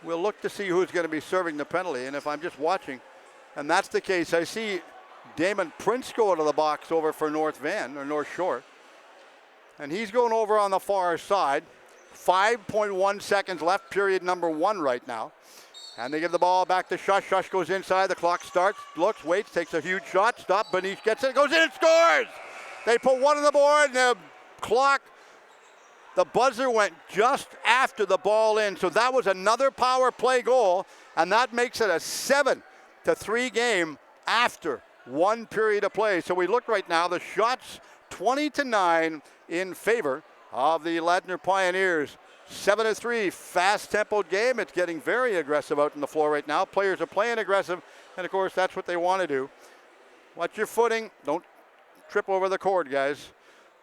We'll look to see who's going to be serving the penalty, and if I'm just watching, and that's the case, I see Damon Prince go to the box over for North Van, or North Shore. And he's going over on the far side. 5.1 seconds left, period number 1 right now. And they give the ball back to Shush. Shush goes inside, the clock starts, looks, waits, takes a huge shot, stop, Benish gets it, goes in and scores! They put one on the board, and the clock, the buzzer went just after the ball in. So that was another power play goal, and that makes it a 7-3 game after 1 period of play. So we look right now, the shots 20-9 in favor of the Ladner Pioneers. 7-3, fast-tempoed game. It's getting very aggressive out on the floor right now. Players are playing aggressive, and of course that's what they want to do. Watch your footing. Don't trip over the cord, guys.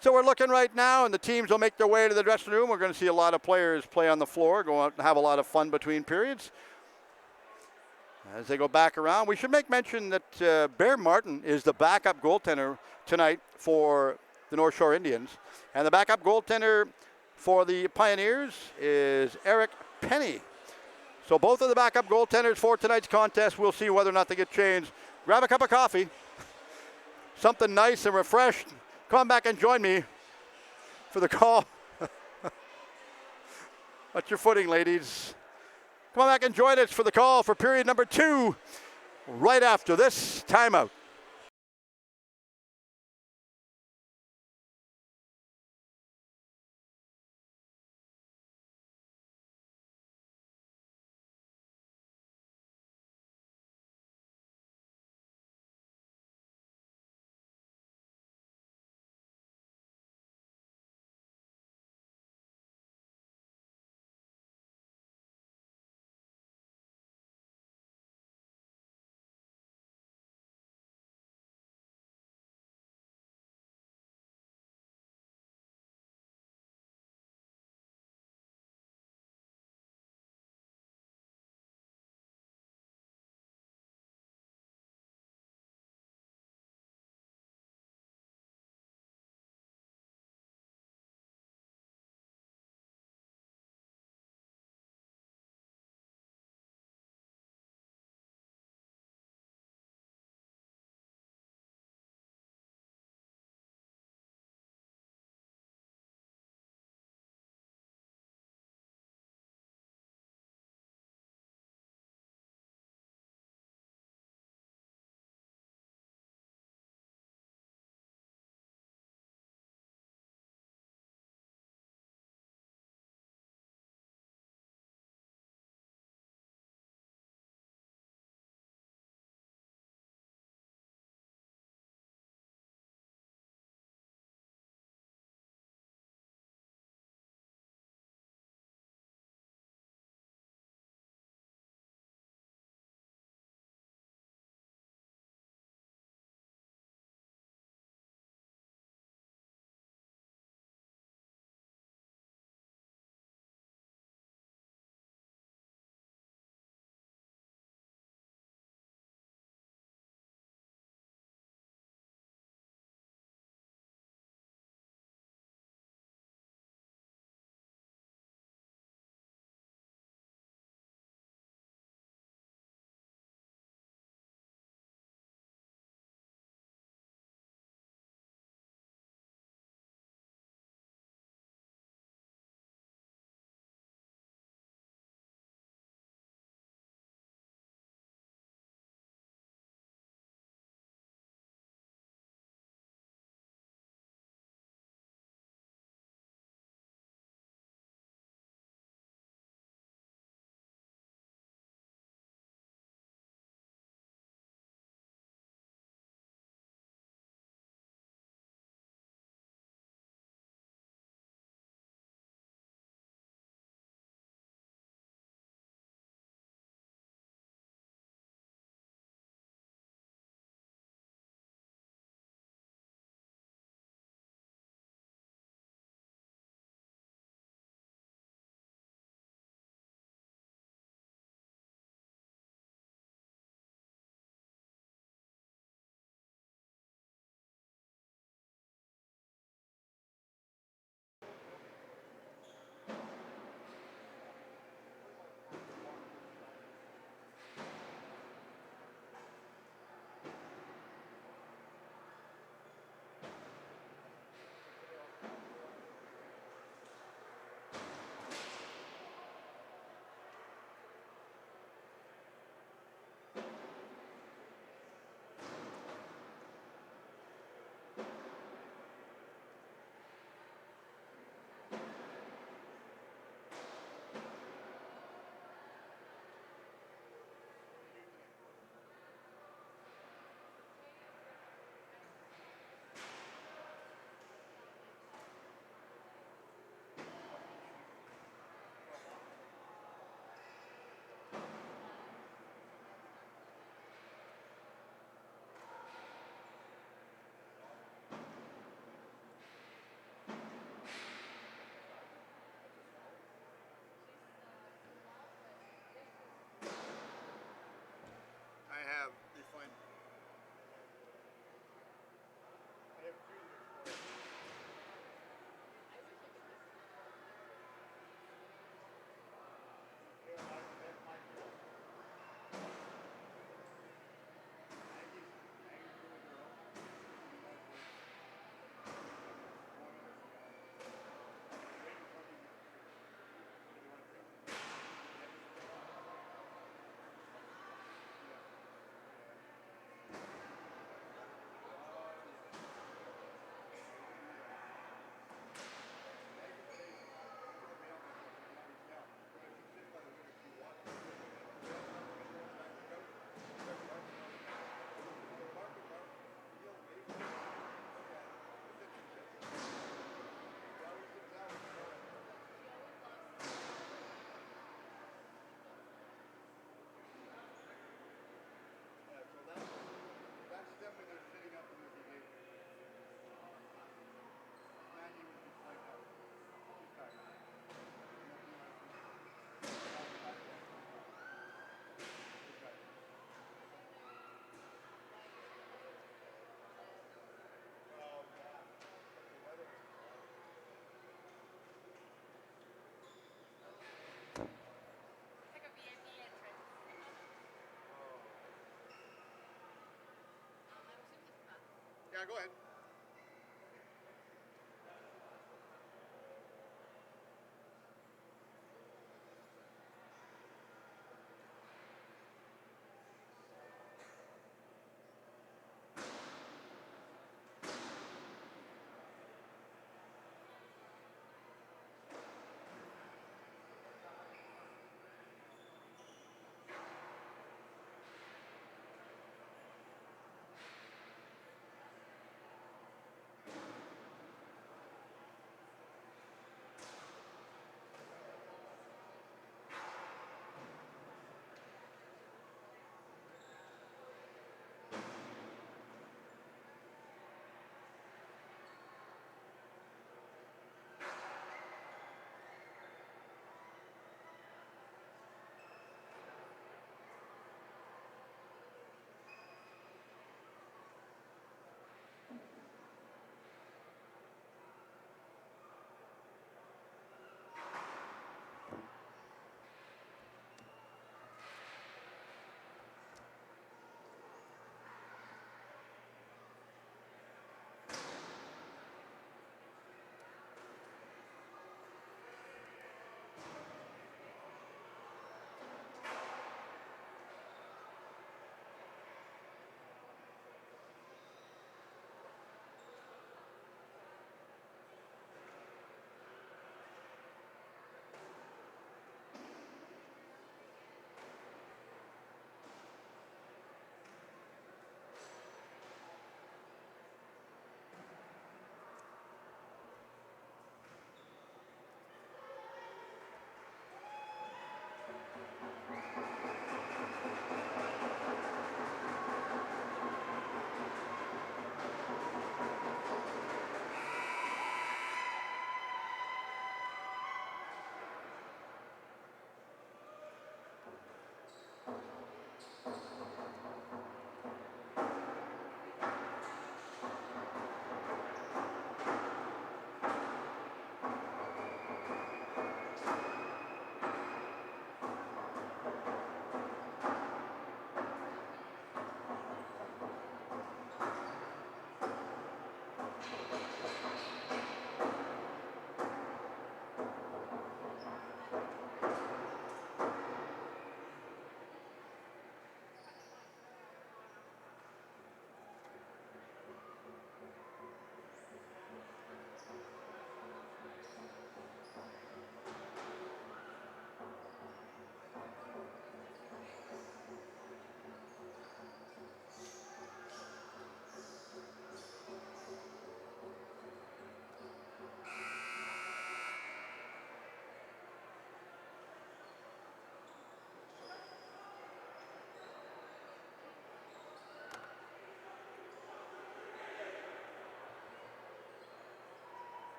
So we're looking right now, and the teams will make their way to the dressing room. We're going to see a lot of players play on the floor, go out and have a lot of fun between periods. As they go back around, we should make mention that Bear Martin is the backup goaltender tonight for the North Shore Indians. And the backup goaltender for the Pioneers is Eric Penny. So both of the backup goaltenders for tonight's contest, we'll see whether or not they get changed. Grab a cup of coffee, something nice and refreshed. Come back and join me for the call. What's your footing, ladies? Come on back and join us for the call for period number 2 right after this timeout. Yeah, go ahead.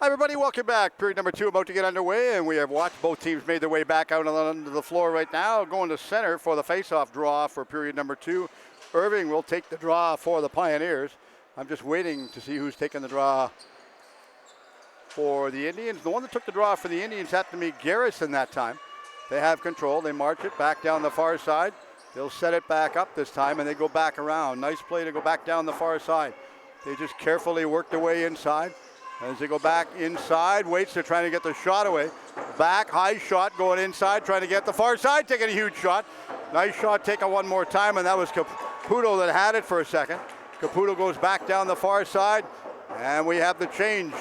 Hi, everybody. Welcome back. Period number 2 about to get underway, and we have watched both teams made their way back out onto the floor right now, going to center for the face-off draw for period number 2. Irving will take the draw for the Pioneers. I'm just waiting to see who's taking the draw for the Indians. The one that took the draw for the Indians happened to be Garrison that time. They have control. They march it back down the far side. They'll set it back up this time, and they go back around. Nice play to go back down the far side. They just carefully work their way inside. As they go back inside, Waits, they're trying to get the shot away. Back, high shot going inside, trying to get the far side, taking a huge shot. Nice shot, taken one more time, and that was Caputo that had it for a second. Caputo goes back down the far side, and we have the change.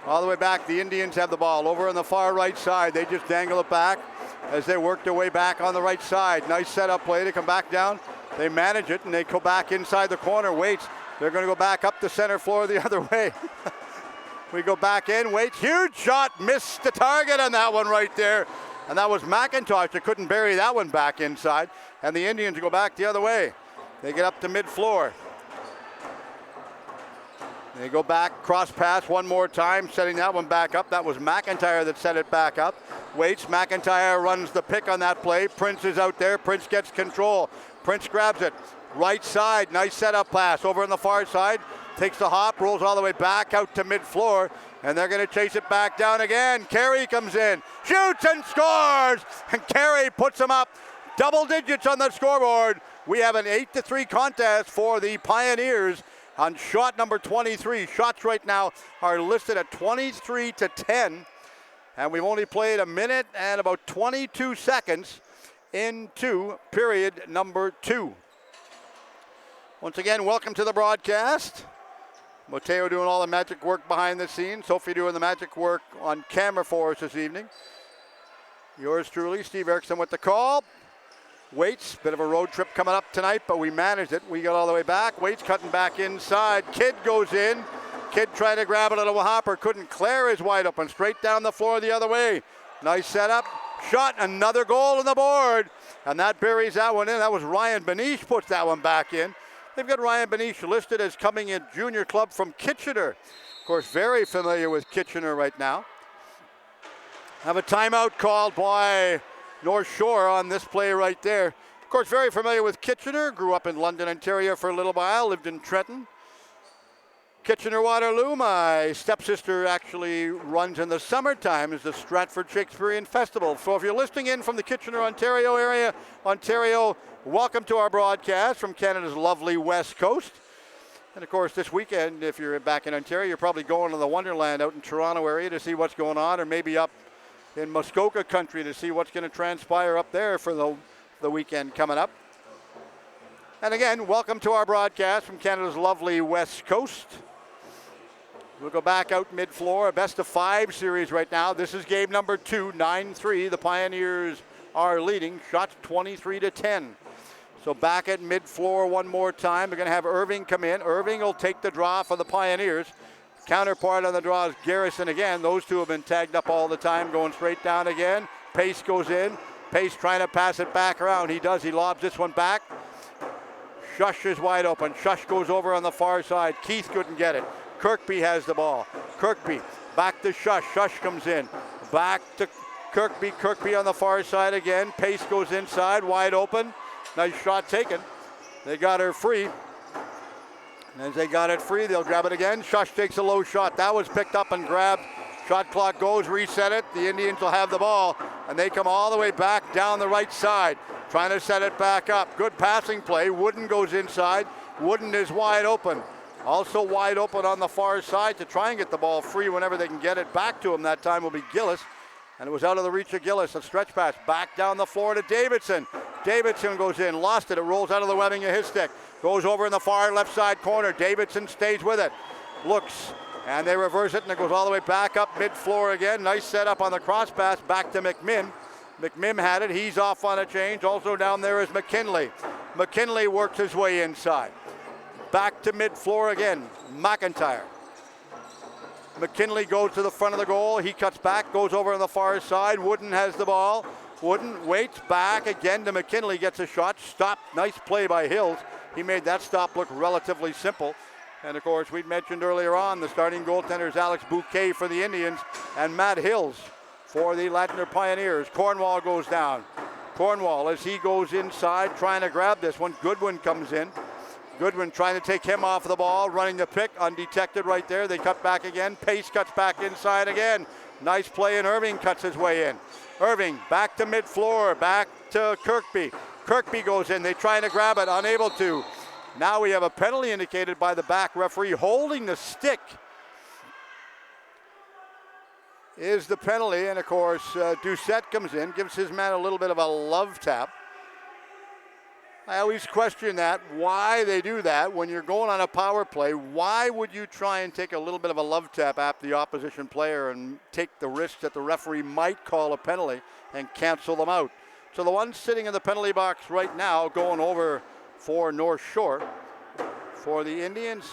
All the way back, the Indians have the ball over on the far right side. They just dangle it back as they work their way back on the right side. Nice setup play to come back down. They manage it, and they go back inside the corner. Waits, they're going to go back up the center floor the other way. We go back in, Waits, huge shot, missed the target on that one right there. And that was McIntosh that couldn't bury that one back inside. And the Indians go back the other way. They get up to mid-floor. They go back, cross pass one more time, setting that one back up. That was McIntyre that set it back up. Waits, McIntyre runs the pick on that play. Prince is out there, Prince gets control. Prince grabs it, right side, nice setup pass. Over on the far side, takes the hop, rolls all the way back out to mid-floor, and they're going to chase it back down again. Carey comes in, shoots and scores, and Carey puts them up double digits on the scoreboard. We have an 8-3 contest for the Pioneers on shot number 23. Shots right now are listed at 23-10, and we've only played a minute and about 22 seconds into period number 2. Once again, welcome to the broadcast. Mateo doing all the magic work behind the scenes. Sophie doing the magic work on camera for us this evening. Yours truly, Steve Erickson with the call. Waits, bit of a road trip coming up tonight, but we managed it. We got all the way back. Waits cutting back inside. Kidd goes in. Kidd trying to grab it out of a hopper. Couldn't. Claire is wide open. Straight down the floor the other way. Nice setup. Shot. Another goal on the board. And that buries that one in. That was Ryan Benish puts that one back in. They've got Ryan Benish listed as coming in junior club from Kitchener. Of course, very familiar with Kitchener right now. Have a timeout called by North Shore on this play right there. Of course, very familiar with Kitchener. Grew up in London, Ontario for a little while. Lived in Trenton. Kitchener-Waterloo, my stepsister actually runs in the summertime is the Stratford Shakespearean Festival. So if you're listening in from the Kitchener, Ontario area, Ontario, welcome to our broadcast from Canada's lovely West Coast. And of course, this weekend, if you're back in Ontario, you're probably going to the Wonderland out in Toronto area to see what's going on, or maybe up in Muskoka country to see what's going to transpire up there for the weekend coming up. And again, welcome to our broadcast from Canada's lovely West Coast. We'll go back out mid-floor, a best-of-5 series right now. This is game number 2, 9-3. The Pioneers are leading, shots 23-10. So back at mid-floor one more time. They're going to have Irving come in. Irving will take the draw for the Pioneers. Counterpart on the draw is Garrison again. Those two have been tagged up all the time, going straight down again. Pace goes in. Pace trying to pass it back around. He does. He lobs this one back. Shush is wide open. Shush goes over on the far side. Keith couldn't get it. Kirkby has the ball. Kirkby back to Shush. Shush comes in. Back to Kirkby. Kirkby on the far side again. Pace goes inside. Wide open. Nice shot taken. They got her free. And as they got it free, they'll grab it again. Shush takes a low shot. That was picked up and grabbed. Shot clock goes, reset it. The Indians will have the ball. And they come all the way back down the right side, trying to set it back up. Good passing play. Wooden goes inside. Wooden is wide open. Also wide open on the far side to try and get the ball free whenever they can get it back to him. That time will be Gillis. And it was out of the reach of Gillis. A stretch pass back down the floor to Davidson. Davidson goes in, lost it. It rolls out of the webbing of his stick. Goes over in the far left side corner. Davidson stays with it. Looks, and they reverse it, and it goes all the way back up mid-floor again. Nice setup on the cross pass back to McMinn. McMinn had it. He's off on a change. Also down there is McKinley. McKinley works his way inside. Back to mid-floor again. McIntyre. McKinley goes to the front of the goal. He cuts back, goes over on the far side. Wooden has the ball. Wooden waits back again to McKinley. Gets a shot. Stopped. Nice play by Hills. He made that stop look relatively simple. And of course, we'd mentioned earlier on the starting goaltender is Alex Bouquet for the Indians and Matt Hills for the Ladner Pioneers. Cornwall goes down. Cornwall, as he goes inside, trying to grab this one. Goodwin comes in. Goodwin trying to take him off the ball, running the pick, undetected right there. They cut back again. Pace cuts back inside again. Nice play, and Irving cuts his way in. Irving back to mid-floor, back to Kirkby. Kirkby goes in. They trying to grab it, unable to. Now we have a penalty indicated by the back referee. Holding the stick is the penalty. And of course, Doucette comes in, gives his man a little bit of a love tap. I always question that, why they do that when you're going on a power play. Why would you try and take a little bit of a love tap at the opposition player and take the risk that the referee might call a penalty and cancel them out? So the one sitting in the penalty box right now going over for North Shore for the Indians,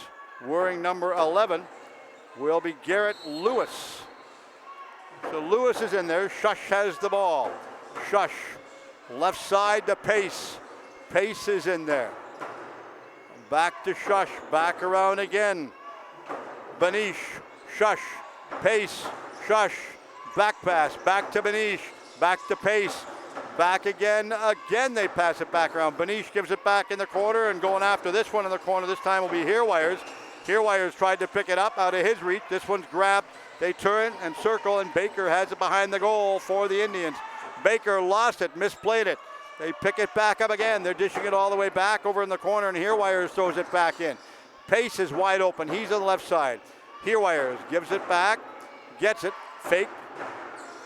wearing number 11, will be Garrett Lewis. So Lewis is in there. Shush has the ball. Shush. Left side to Pace. Pace is in there. Back to Shush. Back around again. Benish. Shush. Pace. Shush. Back pass. Back to Benish. Back to Pace. Back again. Again they pass it back around. Benish gives it back in the corner, and going after this one in the corner this time will be Herewires. Herewires tried to pick it up out of his reach. This one's grabbed. They turn and circle, and Baker has it behind the goal for the Indians. Baker lost it, misplayed it. They pick it back up again. They're dishing it all the way back over in the corner, and Herewires throws it back in. Pace is wide open. He's on the left side. Herewires gives it back, gets it, fake,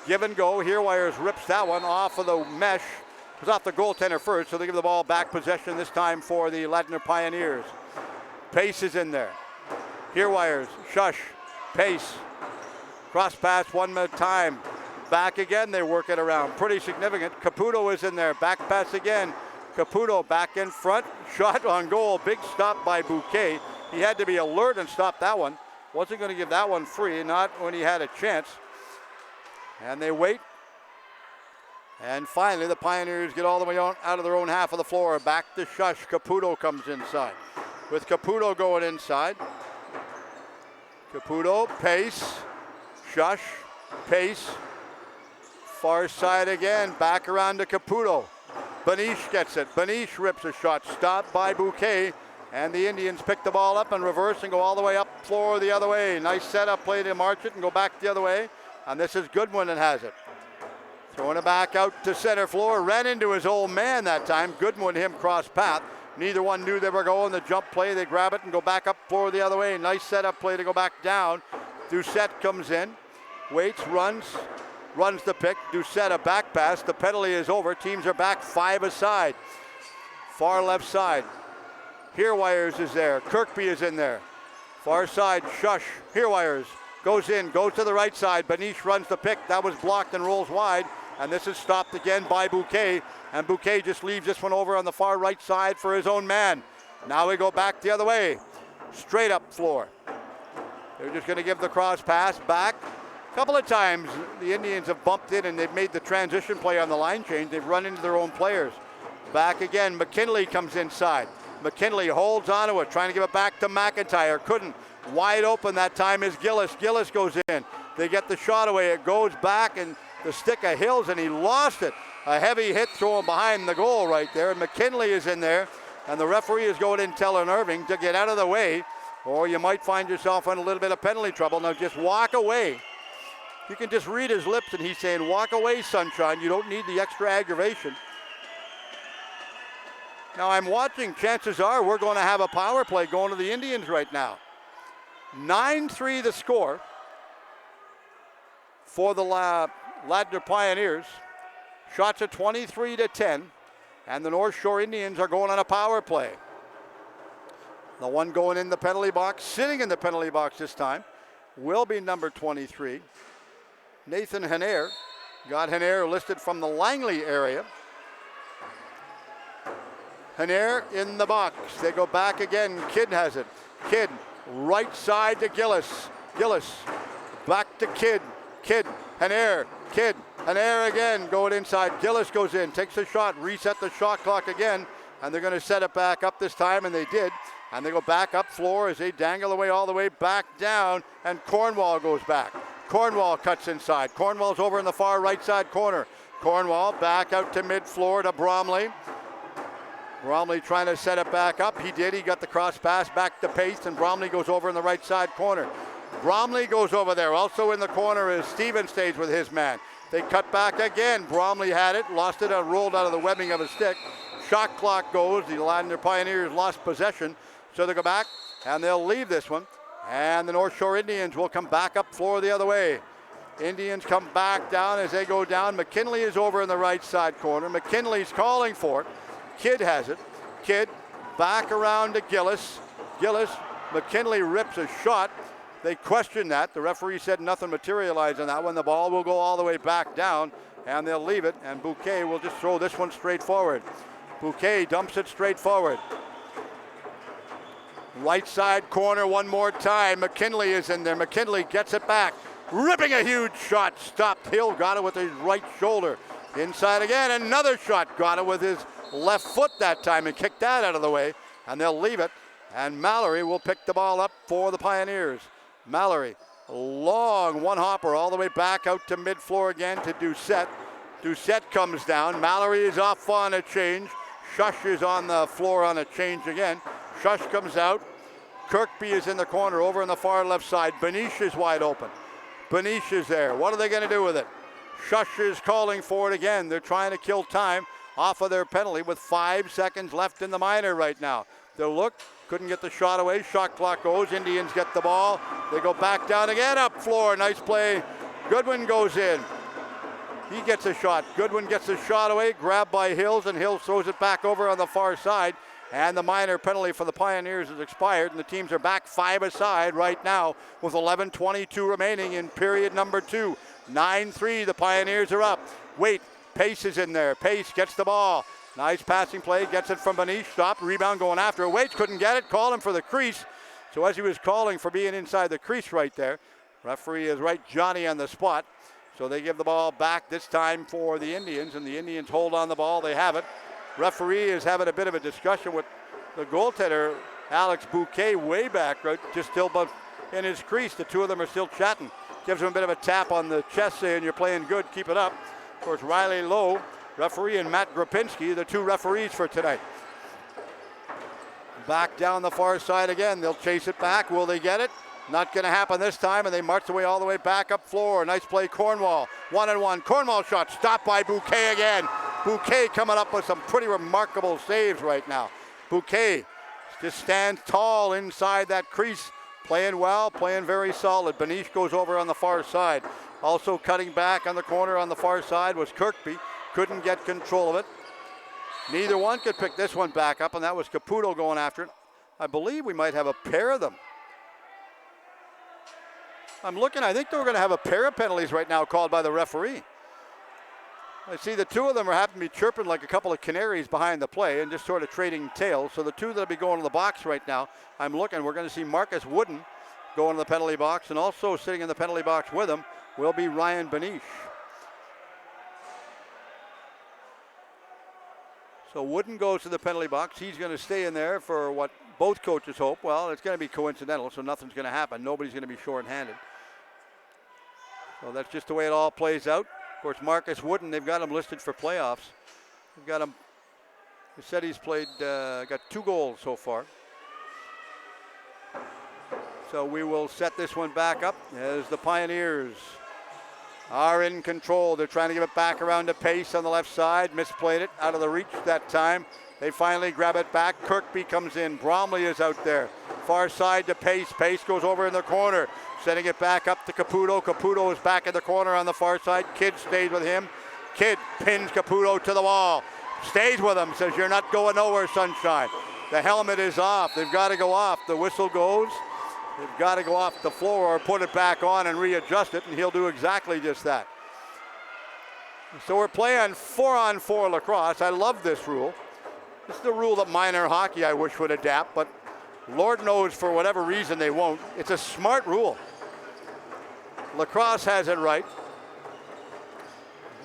give and go. Herewires rips that one off of the mesh. It was off the goaltender first, so they give the ball back possession this time for the Ladner Pioneers. Pace is in there. Herewires, Shush, Pace. Cross pass one more time. Back again, they work it around. Pretty significant. Caputo is in there. Back pass again. Caputo back in front. Shot on goal. Big stop by Bouquet. He had to be alert and stop that one. Wasn't going to give that one free, not when he had a chance. And they wait. And finally, the Pioneers get all the way out of their own half of the floor. Back to Shush. Caputo comes inside. With Caputo going inside. Caputo, Pace, Shush, Pace. Far side again, back around to Caputo. Benish gets it. Benish rips a shot, stopped by Bouquet, and the Indians pick the ball up and reverse and go all the way up floor the other way. Nice setup play to march it and go back the other way, and this is Goodwin that has it. Throwing it back out to center floor, ran into his old man that time. Goodwin, him cross path. Neither one knew they were going. The jump play, they grab it and go back up floor the other way. Nice setup play to go back down. Doucette comes in, waits, runs the pick. Doucette a back pass. The penalty is over. Teams are back 5 aside. Far left side. Herewires is there. Kirkby is in there. Far side, Shush. Herewires goes in, goes to the right side. Benish runs the pick. That was blocked and rolls wide. And this is stopped again by Bouquet. And Bouquet just leaves this one over on the far right side for his own man. Now we go back the other way. Straight up floor. They're just going to give the cross pass back. A couple of times the Indians have bumped in and they've made the transition play on the line change. They've run into their own players. Back again. McKinley comes inside. McKinley holds onto it, trying to give it back to McIntyre. Couldn't. Wide open that time is Gillis. Gillis goes in. They get the shot away. It goes back and the stick of Hills, and he lost it. A heavy hit thrown behind the goal right there. And McKinley is in there, and the referee is going in telling Irving to get out of the way, or you might find yourself in a little bit of penalty trouble. Now just walk away. You can just read his lips, and he's saying, walk away, Sunshine. You don't need the extra aggravation. Now I'm watching. Chances are we're going to have a power play going to the Indians right now. 9-3 the score for the Ladner Pioneers. Shots at 23-10, and the North Shore Indians are going on a power play. The one going in the penalty box, sitting in the penalty box this time, will be number 23, Nathan Henair. Got Henair listed from the Langley area. Henair in the box. They go back again. Kidd has it. Kidd, right side to Gillis. Gillis, back to Kidd. Kidd, Henair, Kidd, Henair again, going inside. Gillis goes in, takes a shot, reset the shot clock again, and they're going to set it back up this time, and they did. And they go back up floor as they dangle away all the way back down, and Cornwall goes back. Cornwall cuts inside. Cornwall's over in the far right side corner. Cornwall back out to mid-floor to Bromley. Bromley trying to set it back up. He did. He got the cross pass back to Pace, and Bromley goes over in the right side corner. Bromley goes over there. Also in the corner is Steven stays with his man. They cut back again. Bromley had it, lost it, and rolled out of the webbing of a stick. Shot clock goes. The Ladner Pioneers lost possession. So they go back, and they'll leave this one. And the North Shore Indians will come back up floor the other way. Indians come back down as they go down. McKinley is over in the right side corner. McKinley's calling for it. Kidd has it. Kidd back around to Gillis. Gillis, McKinley rips a shot. They questioned that. The referee said nothing materialized on that one. The ball will go all the way back down, and they'll leave it, and Bouquet will just throw this one straight forward. Bouquet dumps it straight forward. Right side corner one more time. McKinley is in there. McKinley gets it back. Ripping a huge shot. Stopped. Hill got it with his right shoulder. Inside again. Another shot. Got it with his left foot that time and kicked that out of the way. And they'll leave it. And Mallory will pick the ball up for the Pioneers. Mallory, long one hopper all the way back out to mid-floor again to Doucette. Doucette comes down. Mallory is off on a change. Shush is on the floor on a change again. Shush comes out. Kirkby is in the corner over on the far left side. Benish is wide open. Benish is there. What are they going to do with it? Shush is calling for it again. They're trying to kill time off of their penalty with 5 seconds left in the minor right now. They'll look. Couldn't get the shot away. Shot clock goes. Indians get the ball. They go back down again up floor. Nice play. Goodwin goes in. He gets a shot. Goodwin gets a shot away. Grabbed by Hills, and Hills throws it back over on the far side. And the minor penalty for the Pioneers has expired, and the teams are back 5 aside right now with 11:22 remaining in period number 2. 9-3, the Pioneers are up. Wait, Pace is in there. Pace gets the ball. Nice passing play, gets it from Benish, stopped, rebound going after. Waits couldn't get it, called him for the crease. So as he was calling for being inside the crease right there, referee is right Johnny on the spot. So they give the ball back this time for the Indians, and the Indians hold on the ball, they have it. Referee is having a bit of a discussion with the goaltender, Alex Bouquet, way back, right, just still in his crease. The two of them are still chatting. Gives him a bit of a tap on the chest saying, you're playing good, keep it up. Of course, Riley Lowe, referee, and Matt Grapinski, the two referees for tonight. Back down the far side again. They'll chase it back. Will they get it? Not going to happen this time, and they march away all the way back up floor. Nice play, Cornwall. 1-on-1. Cornwall shot stopped by Bouquet again. Bouquet coming up with some pretty remarkable saves right now. Bouquet just stands tall inside that crease. Playing well, playing very solid. Benish goes over on the far side. Also cutting back on the corner on the far side was Kirkby. Couldn't get control of it. Neither one could pick this one back up, and that was Caputo going after it. I believe we might have a pair of them. I'm looking, I think they're going to have a pair of penalties right now called by the referee. I see the two of them are happen to be chirping like a couple of canaries behind the play and just sort of trading tails. So the two that'll be going to the box right now, I'm looking, we're going to see Marcus Wooden go into the penalty box, and also sitting in the penalty box with him will be Ryan Benish. So Wooden goes to the penalty box. He's going to stay in there for what both coaches hope. Well, it's going to be coincidental, so nothing's going to happen. Nobody's going to be short-handed. So that's just the way it all plays out. Of course, Marcus Wooden, they've got him listed for playoffs. They've got him, they said he's played, got 2 goals so far. So we will set this one back up as the Pioneers are in control. They're trying to give it back around to Pace on the left side. Misplayed it out of the reach that time. They finally grab it back. Kirkby comes in. Bromley is out there. Far side to Pace. Pace goes over in the corner. Setting it back up to Caputo. Caputo is back in the corner on the far side. Kidd stays with him. Kidd pins Caputo to the wall. Stays with him. Says, you're not going nowhere, Sunshine. The helmet is off. They've got to go off. The whistle goes. They've got to go off the floor or put it back on and readjust it, and he'll do exactly just that. So we're playing 4-on-4 lacrosse. I love this rule. This is the rule that minor hockey I wish would adapt, but Lord knows for whatever reason they won't. It's a smart rule. Lacrosse has it right.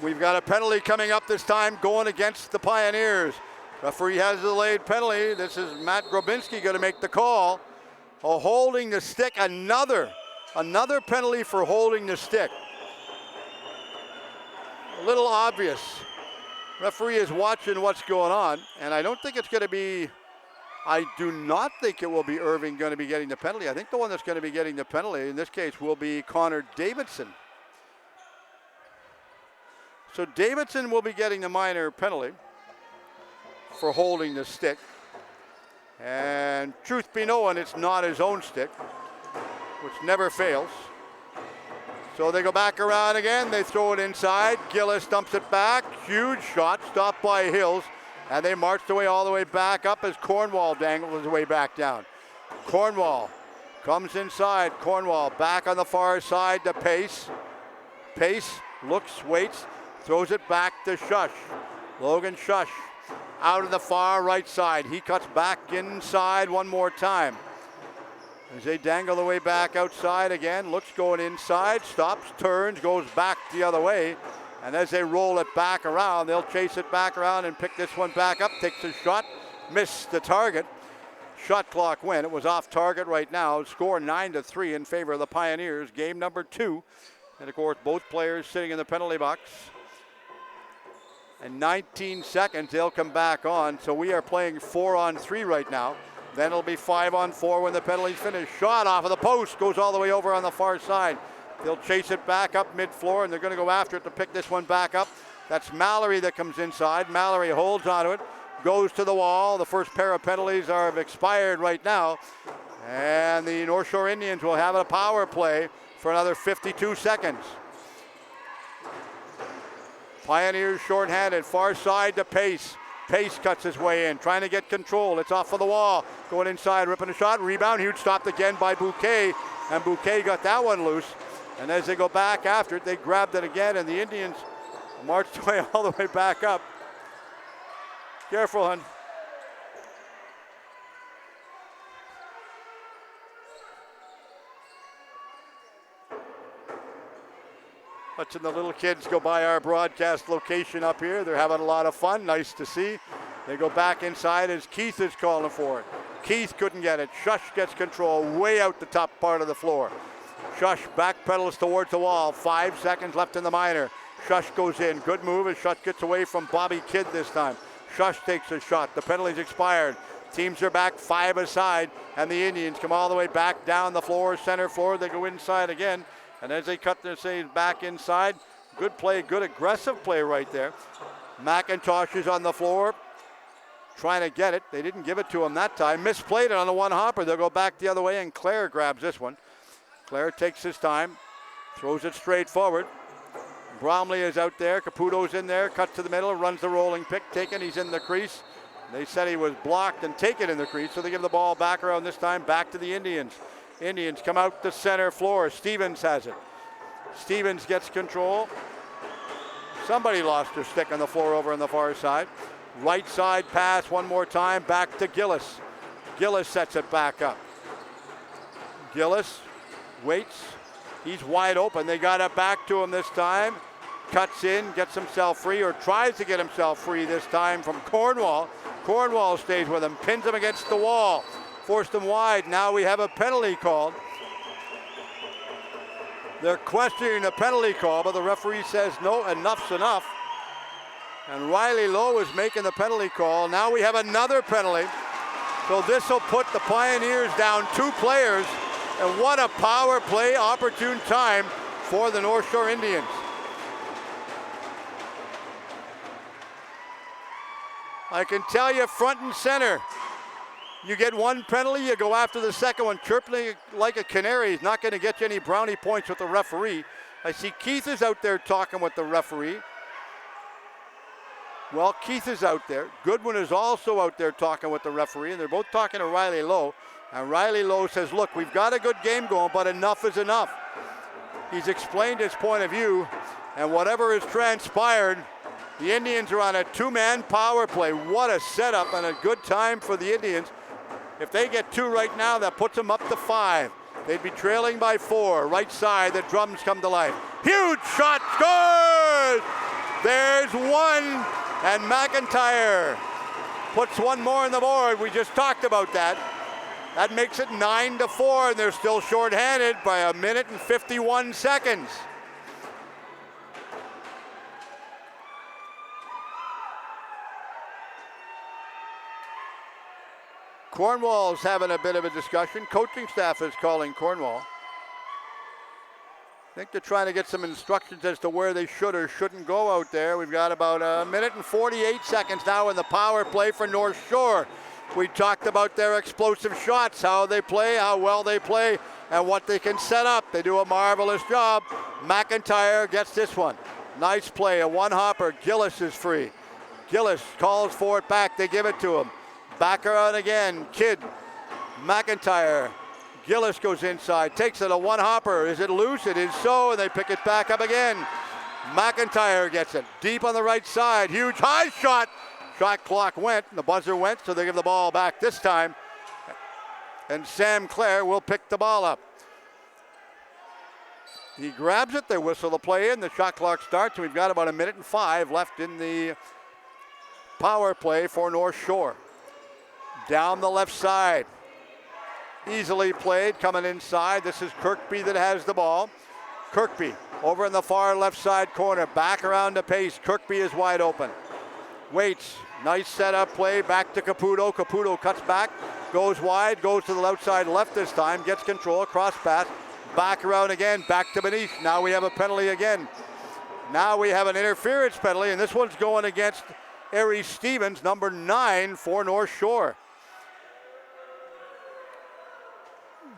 We've got a penalty coming up this time going against the Pioneers. Referee has a delayed penalty. This is Matt Grabinski going to make the call. Oh, holding the stick, another penalty for holding the stick. A little obvious. Referee is watching what's going on, and I don't think it's going to be, I do not think it will be Irving going to be getting the penalty. I think the one that's going to be getting the penalty in this case will be Connor Davidson. So Davidson will be getting the minor penalty for holding the stick. And truth be known, it's not his own stick, which never fails. So they go back around again. They throw it inside. Gillis dumps it back. Huge shot, stopped by Hills. And they marched away all the way back up as Cornwall dangled his way back down. Cornwall comes inside. Cornwall back on the far side to Pace. Pace looks, waits, throws it back to Shush. Logan Shush out of the far right side. He cuts back inside one more time. As they dangle the way back outside again, looks going inside, stops, turns, goes back the other way. And as they roll it back around, they'll chase it back around and pick this one back up. Takes a shot, missed the target. Shot clock went. It was off target right now. Score 9-3 in favor of the Pioneers. Game number 2. And of course, both players sitting in the penalty box. In 19 seconds, they'll come back on. So we are playing 4-on-3 right now. Then it'll be 5-on-4 when the penalty's finished. Shot off of the post, goes all the way over on the far side. They'll chase it back up mid-floor, and they're going to go after it to pick this one back up. That's Mallory that comes inside. Mallory holds onto it, goes to the wall. The first pair of penalties have expired right now. And the North Shore Indians will have a power play for another 52 seconds. Pioneers shorthanded, far side to Pace. Pace cuts his way in, trying to get control. It's off of the wall. Going inside, ripping a shot. Rebound, huge, stopped again by Bouquet. And Bouquet got that one loose. And as they go back after it, they grabbed it again, and the Indians marched away all the way back up. Careful, hon. Watching the little kids go by our broadcast location up here. They're having a lot of fun. Nice to see. They go back inside as Keith is calling for it. Keith couldn't get it. Shush gets control way out the top part of the floor. Shush backpedals towards the wall. 5 seconds left in the minor. Shush goes in. Good move as Shush gets away from Bobby Kidd this time. Shush takes a shot. The penalty's expired. Teams are back 5 aside, and the Indians come all the way back down the floor, center floor. They go inside again, and as they cut their saves back inside, good play, good aggressive play right there. McIntosh is on the floor trying to get it. They didn't give it to him that time. Misplayed it on the one hopper. They'll go back the other way, and Clare grabs this one. Clare takes his time, throws it straight forward. Bromley is out there. Caputo's in there, cuts to the middle, runs the rolling pick, taken. He's in the crease. They said he was blocked and taken in the crease, so they give the ball back around this time, back to the Indians. Indians come out the center floor. Stevens has it. Stevens gets control. Somebody lost their stick on the floor over on the far side. Right side pass one more time, back to Gillis. Gillis sets it back up. Gillis waits. He's wide open. They got it back to him this time. Cuts in, gets himself free, or tries to get himself free this time from Cornwall. Cornwall stays with him, pins him against the wall. Forced him wide. Now we have a penalty called. They're questioning the penalty call, but the referee says no, enough's enough. And Riley Lowe is making the penalty call. Now we have another penalty. So this will put the Pioneers down 2 players. And what a power play opportune time for the North Shore Indians. I can tell you front and center. You get one penalty, you go after the second one, chirping like a canary. He's not going to get you any brownie points with the referee. I see Keith is out there talking with the referee. Well, Keith is out there. Goodwin is also out there talking with the referee, and they're both talking to Riley Lowe. And Riley Lowe says, look, we've got a good game going, but enough is enough. He's explained his point of view, and whatever has transpired, the Indians are on a 2-man power play. What a setup and a good time for the Indians. If they get 2 right now, that puts them up to 5. They'd be trailing by 4. Right side, the drums come to life. Huge shot, scores! There's one, and McIntyre puts one more on the board. We just talked about that. That makes it 9-4, and they're still shorthanded by 1 minute and 51 seconds. Cornwall's having a bit of a discussion. Coaching staff is calling Cornwall. I think they're trying to get some instructions as to where they should or shouldn't go out there. We've got about 1 minute and 48 seconds now in the power play for North Shore. We talked about their explosive shots, how they play, how well they play, and what they can set up. They do a marvelous job. McIntyre gets this one. Nice play, a one-hopper. Gillis is free. Gillis calls for it back. They give it to him. Back around again. Kidd. McIntyre. Gillis goes inside, takes it, a one-hopper. Is it loose? It is so, and they pick it back up again. McIntyre gets it. Deep on the right side. Huge high shot. Shot clock went, the buzzer went, so they give the ball back this time. and Sam Clare will pick the ball up. He grabs it, they whistle the play in, the shot clock starts, and we've got about 1:05 left in the power play for North Shore. Down the left side, easily played, coming inside. This is Kirkby that has the ball. Kirkby over in the far left side corner, back around to Pace. Kirkby is wide open. Waits, nice setup play, back to Caputo. Caputo cuts back, goes wide, goes to the outside left this time, gets control, cross pass, back around again, back to Benish. Now we have a penalty again. Now we have an interference penalty, and this one's going against Ari Stevens, number 9 for North Shore.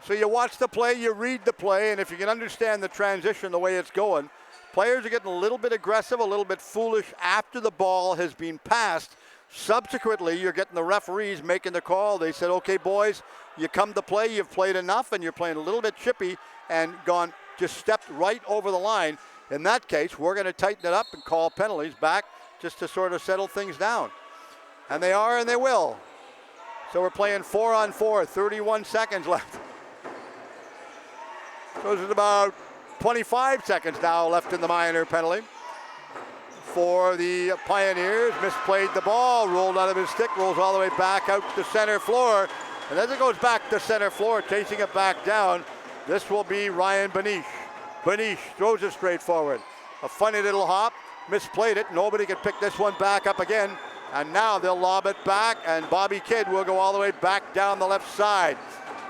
So you watch the play, you read the play, and if you can understand the transition the way it's going, players are getting a little bit aggressive, a little bit foolish after the ball has been passed. Subsequently, you're getting the referees making the call. They said, okay, boys, you come to play, you've played enough, and you're playing a little bit chippy and just stepped right over the line. In that case, we're going to tighten it up and call penalties back just to sort of settle things down. And they are, and they will. So we're playing 4-on-4, 31 seconds left. So there's about 25 seconds now left in the minor penalty for the Pioneers. Misplayed the ball, rolled out of his stick, rolls all the way back out to center floor. And as it goes back to center floor, chasing it back down, this will be Ryan Benish. Benish throws it straight forward. A funny little hop, misplayed it. Nobody can pick this one back up again. And now they'll lob it back, and Bobby Kidd will go all the way back down the left side.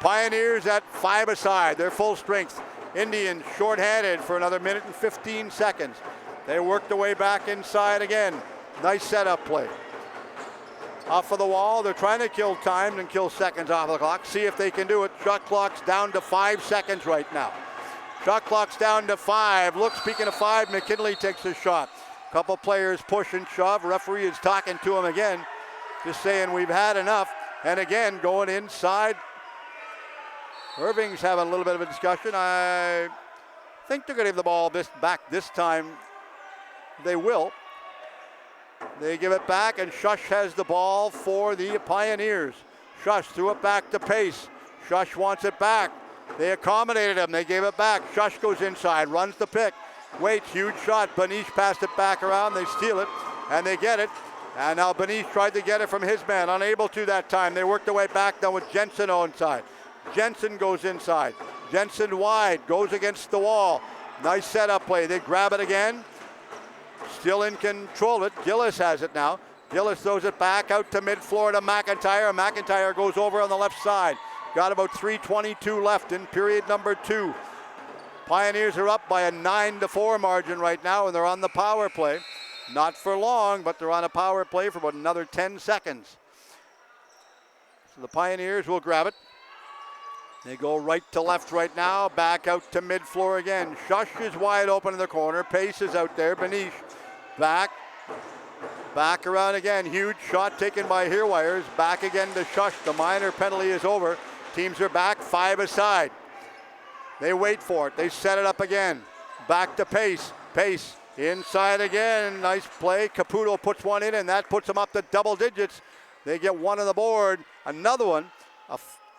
Pioneers at 5-a-side, they're full strength. Indians short-handed for another minute and 15 seconds. They work their way back inside again. Nice setup play. Off of the wall, they're trying to kill time and kill seconds off of the clock. See if they can do it. Shot clock's down to 5 seconds right now. Shot clock's down to 5. Look, speaking of 5, McKinley takes a shot. Couple players push and shove. Referee is talking to him again, just saying we've had enough. And again, going inside. Irving's having a little bit of a discussion. I think they're going to give the ball back this time. They will. They give it back, and Shush has the ball for the Pioneers. Shush threw it back to Pace. Shush wants it back. They accommodated him. They gave it back. Shush goes inside, runs the pick. Waits, huge shot. Benish passed it back around. They steal it, and they get it. And now Benish tried to get it from his man. Unable to that time. They worked their way back down with Jensen inside. Jensen goes inside. Jensen wide, goes against the wall. Nice setup play. They grab it again. Still in control of it. Gillis has it now. Gillis throws it back out to mid-floor to McIntyre. McIntyre goes over on the left side. Got about 3:22 left in period number 2. Pioneers are up by a 9-4 margin right now, and they're on the power play. Not for long, but they're on a power play for about another 10 seconds. So the Pioneers will grab it. They go right to left right now, back out to mid-floor again. Shush is wide open in the corner. Pace is out there. Benish back around again. Huge shot taken by Herewires. Back again to Shush. The minor penalty is over. Teams are back 5-a-side. They wait for it. They set it up again. Back to Pace. Pace inside again. Nice play. Caputo puts one in, and that puts them up to double digits. They get one on the board. Another one.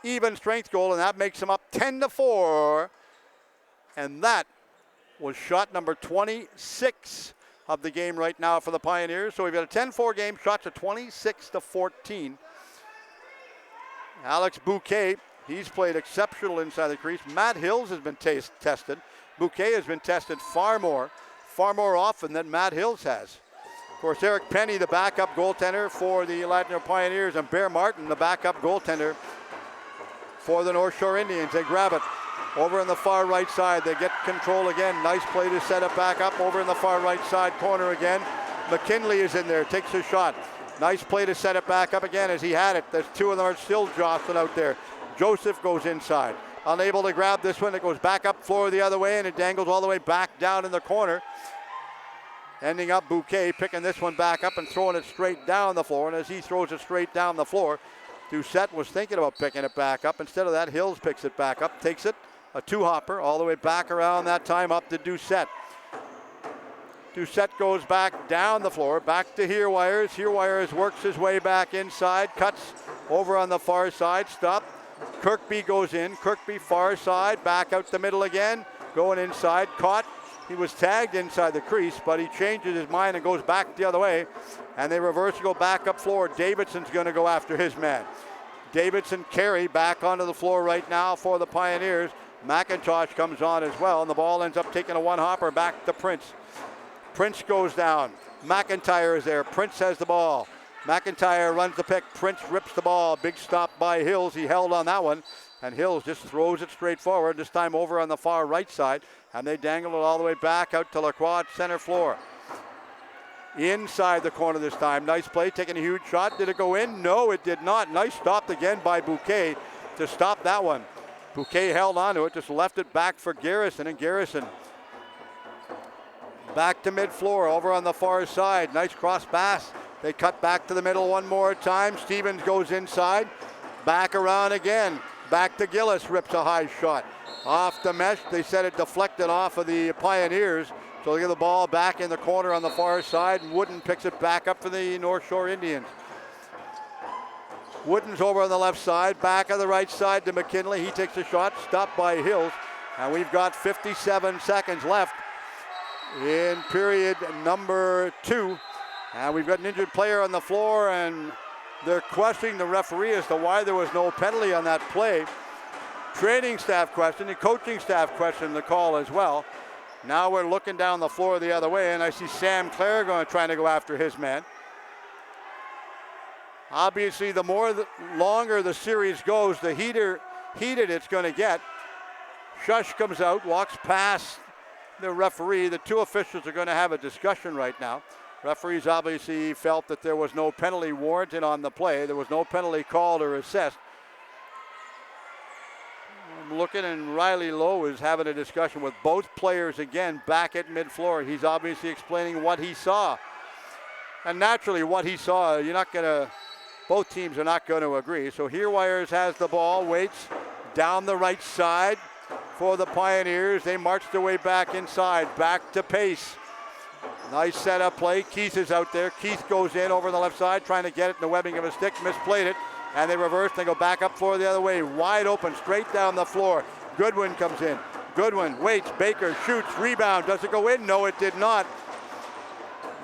Even strength goal, and that makes them up 10-4. And that was shot number 26 of the game right now for the Pioneers. So we've got a 10-4 game. Shots are 26-14. Alex Bouquet, he's played exceptional inside the crease. Matt Hills has been tested. Bouquet has been tested far more often than Matt Hills has. Of course, Eric Penny, the backup goaltender for the Ladner Pioneers, and Bear Martin, the backup goaltender for the North Shore Indians. They grab it over in the far right side. They get control again. Nice play to set it back up over in the far right side corner again. McKinley is in there, takes a shot. Nice play to set it back up again as he had it. There's two of them are still jostling out there. Joseph goes inside. Unable to grab this one. It goes back up floor the other way, and it dangles all the way back down in the corner. Ending up Bouquet picking this one back up and throwing it straight down the floor. And as he throws it straight down the floor, Doucette was thinking about picking it back up. Instead of that, Hills picks it back up, takes it, a two-hopper, all the way back around that time up to Doucette. Doucette goes back down the floor, back to Herewires. Herewires works his way back inside, cuts over on the far side, stop, Kirkby goes in. Kirkby far side, back out the middle again. Going inside, caught. He was tagged inside the crease, but he changes his mind and goes back the other way. And they reverse to go back up floor. Davidson's going to go after his man. Davidson Carey back onto the floor right now for the Pioneers. McIntosh comes on as well, and the ball ends up taking a one-hopper back to Prince. Prince goes down. McIntyre is there. Prince has the ball. McIntyre runs the pick. Prince rips the ball. Big stop by Hills. He held on that one. And Hills just throws it straight forward, this time over on the far right side. And they dangle it all the way back out to Lacroix center floor. Inside the corner this time. Nice play, taking a huge shot. Did it go in? No, it did not. Nice stop again by Bouquet to stop that one. Bouquet held on to it, just left it back for Garrison. And Garrison back to mid-floor, over on the far side. Nice cross pass. They cut back to the middle one more time. Stevens goes inside. Back around again. Back to Gillis, rips a high shot. Off the mesh, they said it deflected off of the Pioneers. So they get the ball back in the corner on the far side. Wooden picks it back up for the North Shore Indians. Wooden's over on the left side, back on the right side to McKinley. He takes a shot, stopped by Hills. And we've got 57 seconds left in period number 2. And we've got an injured player on the floor, and they're questioning the referee as to why there was no penalty on that play. Training staff question, the coaching staff question the call as well. Now we're looking down the floor the other way, and I see Sam Clare trying to go after his man. Obviously, the longer the series goes, the heated it's going to get. Shush comes out, walks past the referee. The two officials are going to have a discussion right now. Referees obviously felt that there was no penalty warranted on the play. There was no penalty called or assessed. I'm looking, and Riley Lowe is having a discussion with both players again back at mid-floor. He's obviously explaining what he saw. And naturally, what he saw, both teams are not going to agree. So here Wires has the ball, waits down the right side for the Pioneers. They march their way back inside, back to Pace. Nice setup play. Keith is out there. Keith goes in over the left side, trying to get it in the webbing of a stick. Misplayed it, and they reverse. They go back up floor the other way. Wide open, straight down the floor. Goodwin comes in. Goodwin waits. Baker shoots. Rebound. Does it go in? No, it did not.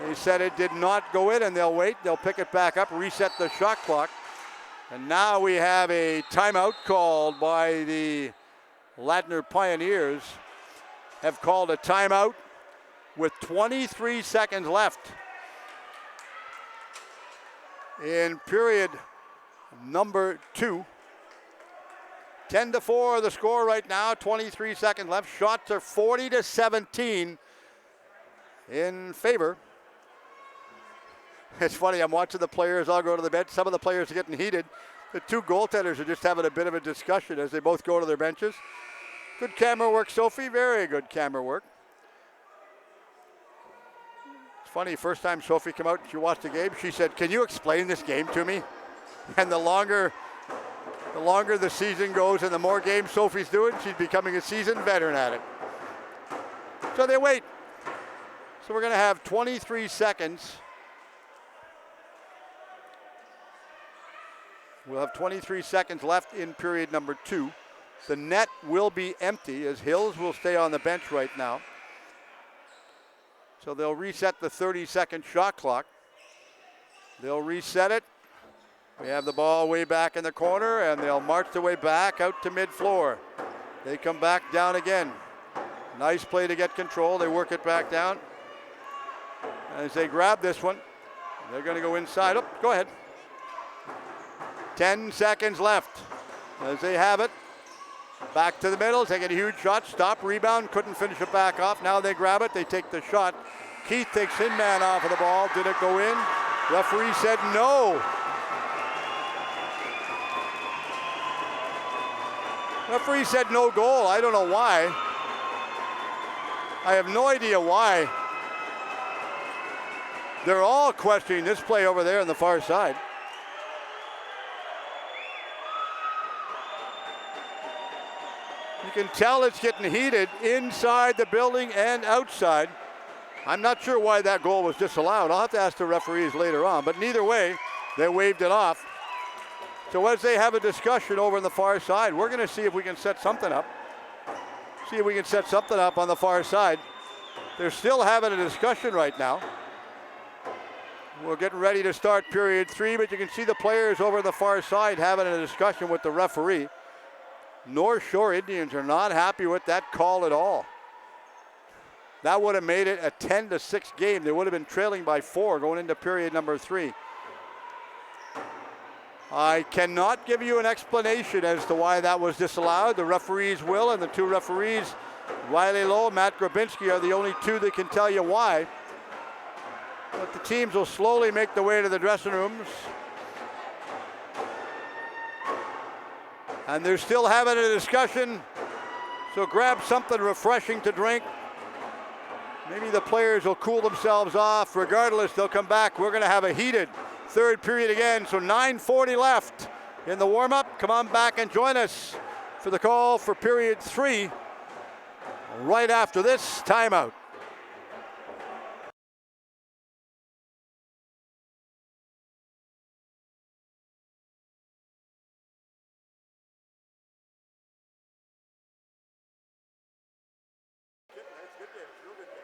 They said it did not go in, and they'll wait. They'll pick it back up, reset the shot clock. And now we have a timeout called by the Ladner Pioneers. Have called a timeout with 23 seconds left in period number 2. 10-4 the score right now, 23 seconds left. Shots are 40-17 in favor. It's funny, I'm watching the players all go to the bench. Some of the players are getting heated. The two goaltenders are just having a bit of a discussion as they both go to their benches. Good camera work, Sophie, very good camera work. It's funny, first time Sophie came out and she watched the game, she said, "Can you explain this game to me?" And the longer the season goes and the more games Sophie's doing, she's becoming a seasoned veteran at it. So they wait. So we're going to have 23 seconds. We'll have 23 seconds left in period number 2. The net will be empty as Hills will stay on the bench right now. So they'll reset the 30-second shot clock. They'll reset it. We have the ball way back in the corner, and they'll march their way back out to mid-floor. They come back down again. Nice play to get control. They work it back down. As they grab this one, they're going to go inside. Oh, go ahead. 10 seconds left as they have it. Back to the middle, taking a huge shot. Stop, rebound, couldn't finish it back off. Now they grab it, they take the shot. Keith takes his man off of the ball. Did it go in? Referee said no. Referee said no goal. I don't know why. I have no idea why. They're all questioning this play over there on the far side. You can tell it's getting heated inside the building and outside. I'm not sure why that goal was disallowed. I'll have to ask the referees later on, but neither way, they waved it off. So So as they have a discussion over on the far side, we're going to see if we can set something up. See if we can set something up on the far side. They're still having a discussion right now. We're getting ready to start period 3, but you can see the players over on the far side having a discussion with the referee. North Shore Indians are not happy with that call at all. That would have made it a 10-6 game. They would have been trailing by 4 going into period number 3. I cannot give you an explanation as to why that was disallowed. The referees will, and the 2 referees, Riley Lowe and Matt Grabinski, are the only 2 that can tell you why. But the teams will slowly make their way to the dressing rooms. And they're still having a discussion, so grab something refreshing to drink. Maybe the players will cool themselves off. Regardless, they'll come back. We're going to have a heated third period again, so 9:40 left in the warm-up. Come on back and join us for the call for period 3 right after this timeout. It's a good game. It's a real good game.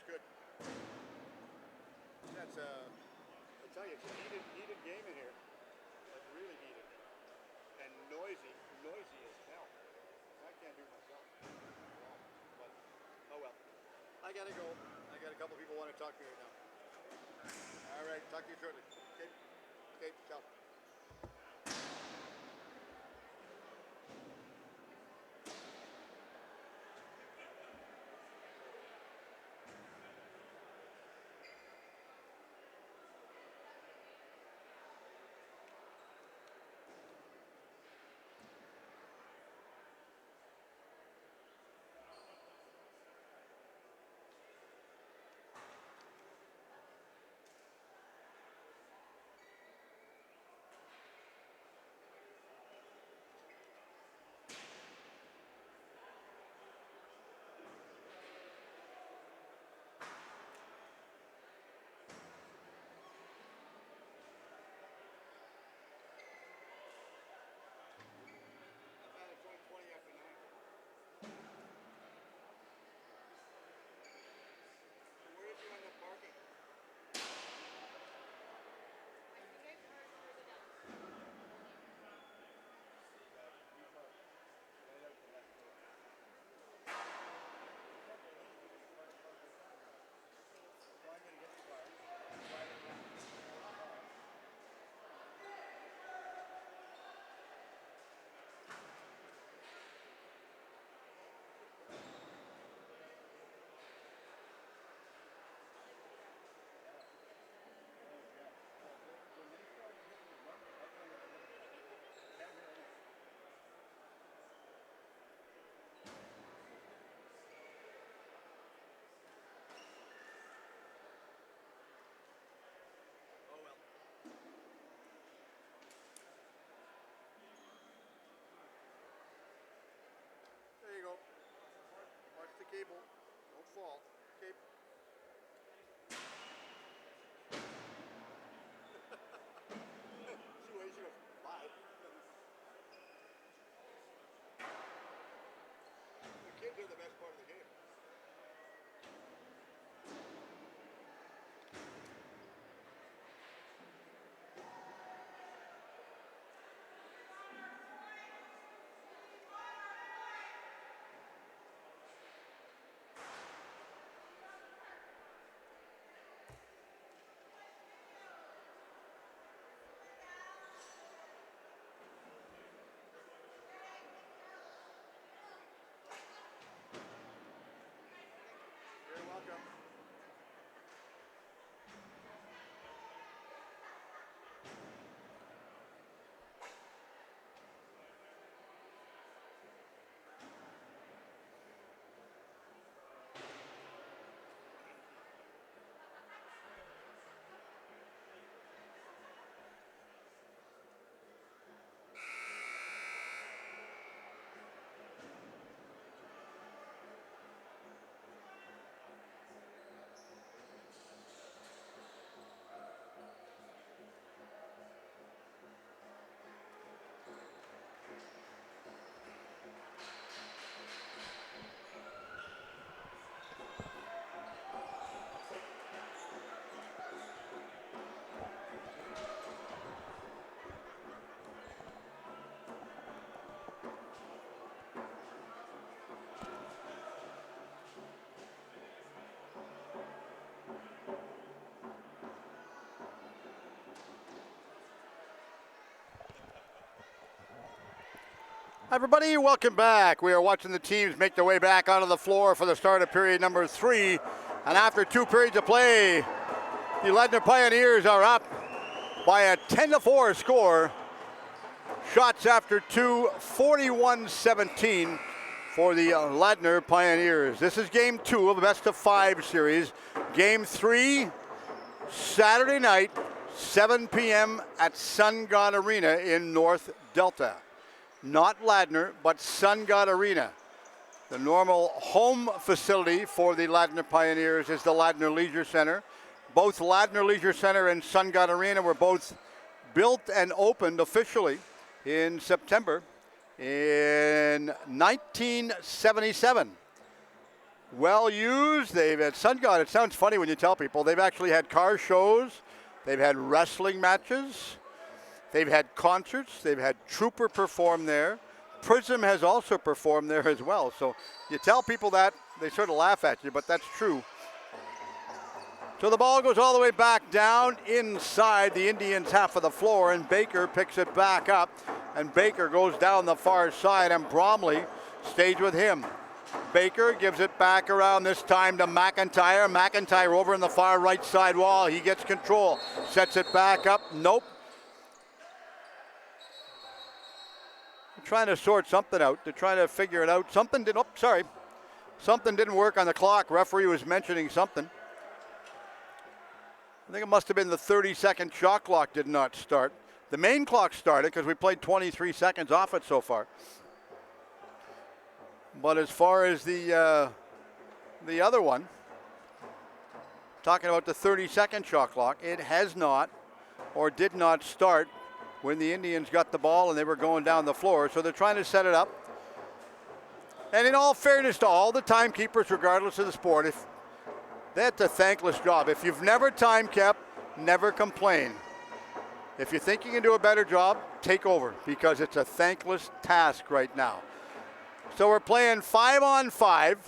good. That's I tell you, it's a heated game in here. Like really heated. And noisy as hell. I can't do it myself. But, oh well. I gotta go. I got a couple people want to talk to me right now. All right, talk to you shortly. Okay, ciao. It's only 20 after 9. So where did you end up parking? There you go. Watch the cable. Don't fall. Okay. She waits, she goes, bye. The kids are the best part of the game. You're welcome. Hi everybody, welcome back. We are watching the teams make their way back onto the floor for the start of period number 3. And after 2 periods of play, the Ladner Pioneers are up by a 10-4 score. Shots after 2, 41-17 for the Ladner Pioneers. This is game 2 of a best-of-5 series. Game 3, Saturday night, 7 p.m. at Sun God Arena in North Delta. Not Ladner, but Sun God Arena. The normal home facility for the Ladner Pioneers is the Ladner Leisure Center. Both Ladner Leisure Center and Sun God Arena were both built and opened officially in September in 1977. well used. They've had Sun God. It sounds funny when you tell people. They've actually had car shows. They've had wrestling matches. They've had concerts. They've had Trooper perform there. Prism has also performed there as well. So you tell people that, they sort of laugh at you, but that's true. So the ball goes all the way back down inside the Indians' half of the floor, and Baker picks it back up, and Baker goes down the far side, and Bromley stays with him. Baker gives it back around this time to McIntyre. McIntyre over in the far right side wall. He gets control, sets it back up. Nope. They're trying to sort something out. They're trying to figure it out. Something didn't work on the clock. Referee was mentioning something. I think it must have been the 30-second shot clock did not start. The main clock started because we played 23 seconds off it so far. But as far as the other one, talking about the 30-second shot clock, it has not or did not start when the Indians got the ball and they were going down the floor. So they're trying to set it up. And in all fairness to all the timekeepers, regardless of the sport, if that's a thankless job. If you've never time kept, never complain. If you think you can do a better job, take over, because it's a thankless task right now. So we're playing 5-on-5.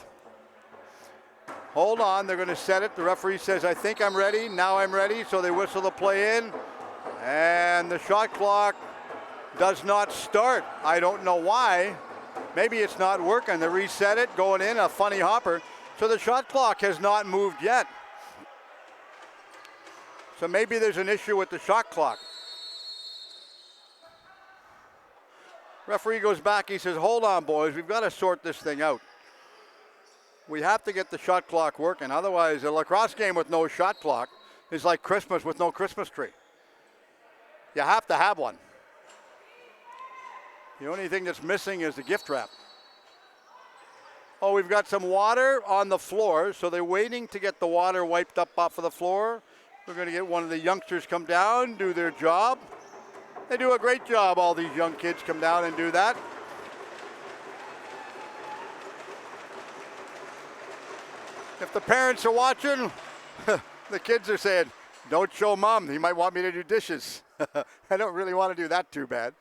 Hold on, they're going to set it. The referee says, I think I'm ready. Now I'm ready. So they whistle the play in. And the shot clock does not start. I don't know why. Maybe it's not working. They reset it, going in, a funny hopper. So the shot clock has not moved yet. So maybe there's an issue with the shot clock. Referee goes back, he says, hold on, boys, we've got to sort this thing out. We have to get the shot clock working. Otherwise, a lacrosse game with no shot clock is like Christmas with no Christmas tree. You have to have one. The only thing that's missing is the gift wrap. Oh, we've got some water on the floor, so they're waiting to get the water wiped up off of the floor. We're going to get one of the youngsters come down, do their job. They do a great job, all these young kids come down and do that. If the parents are watching, the kids are saying, don't show mom, he might want me to do dishes. I don't really want to do that too bad.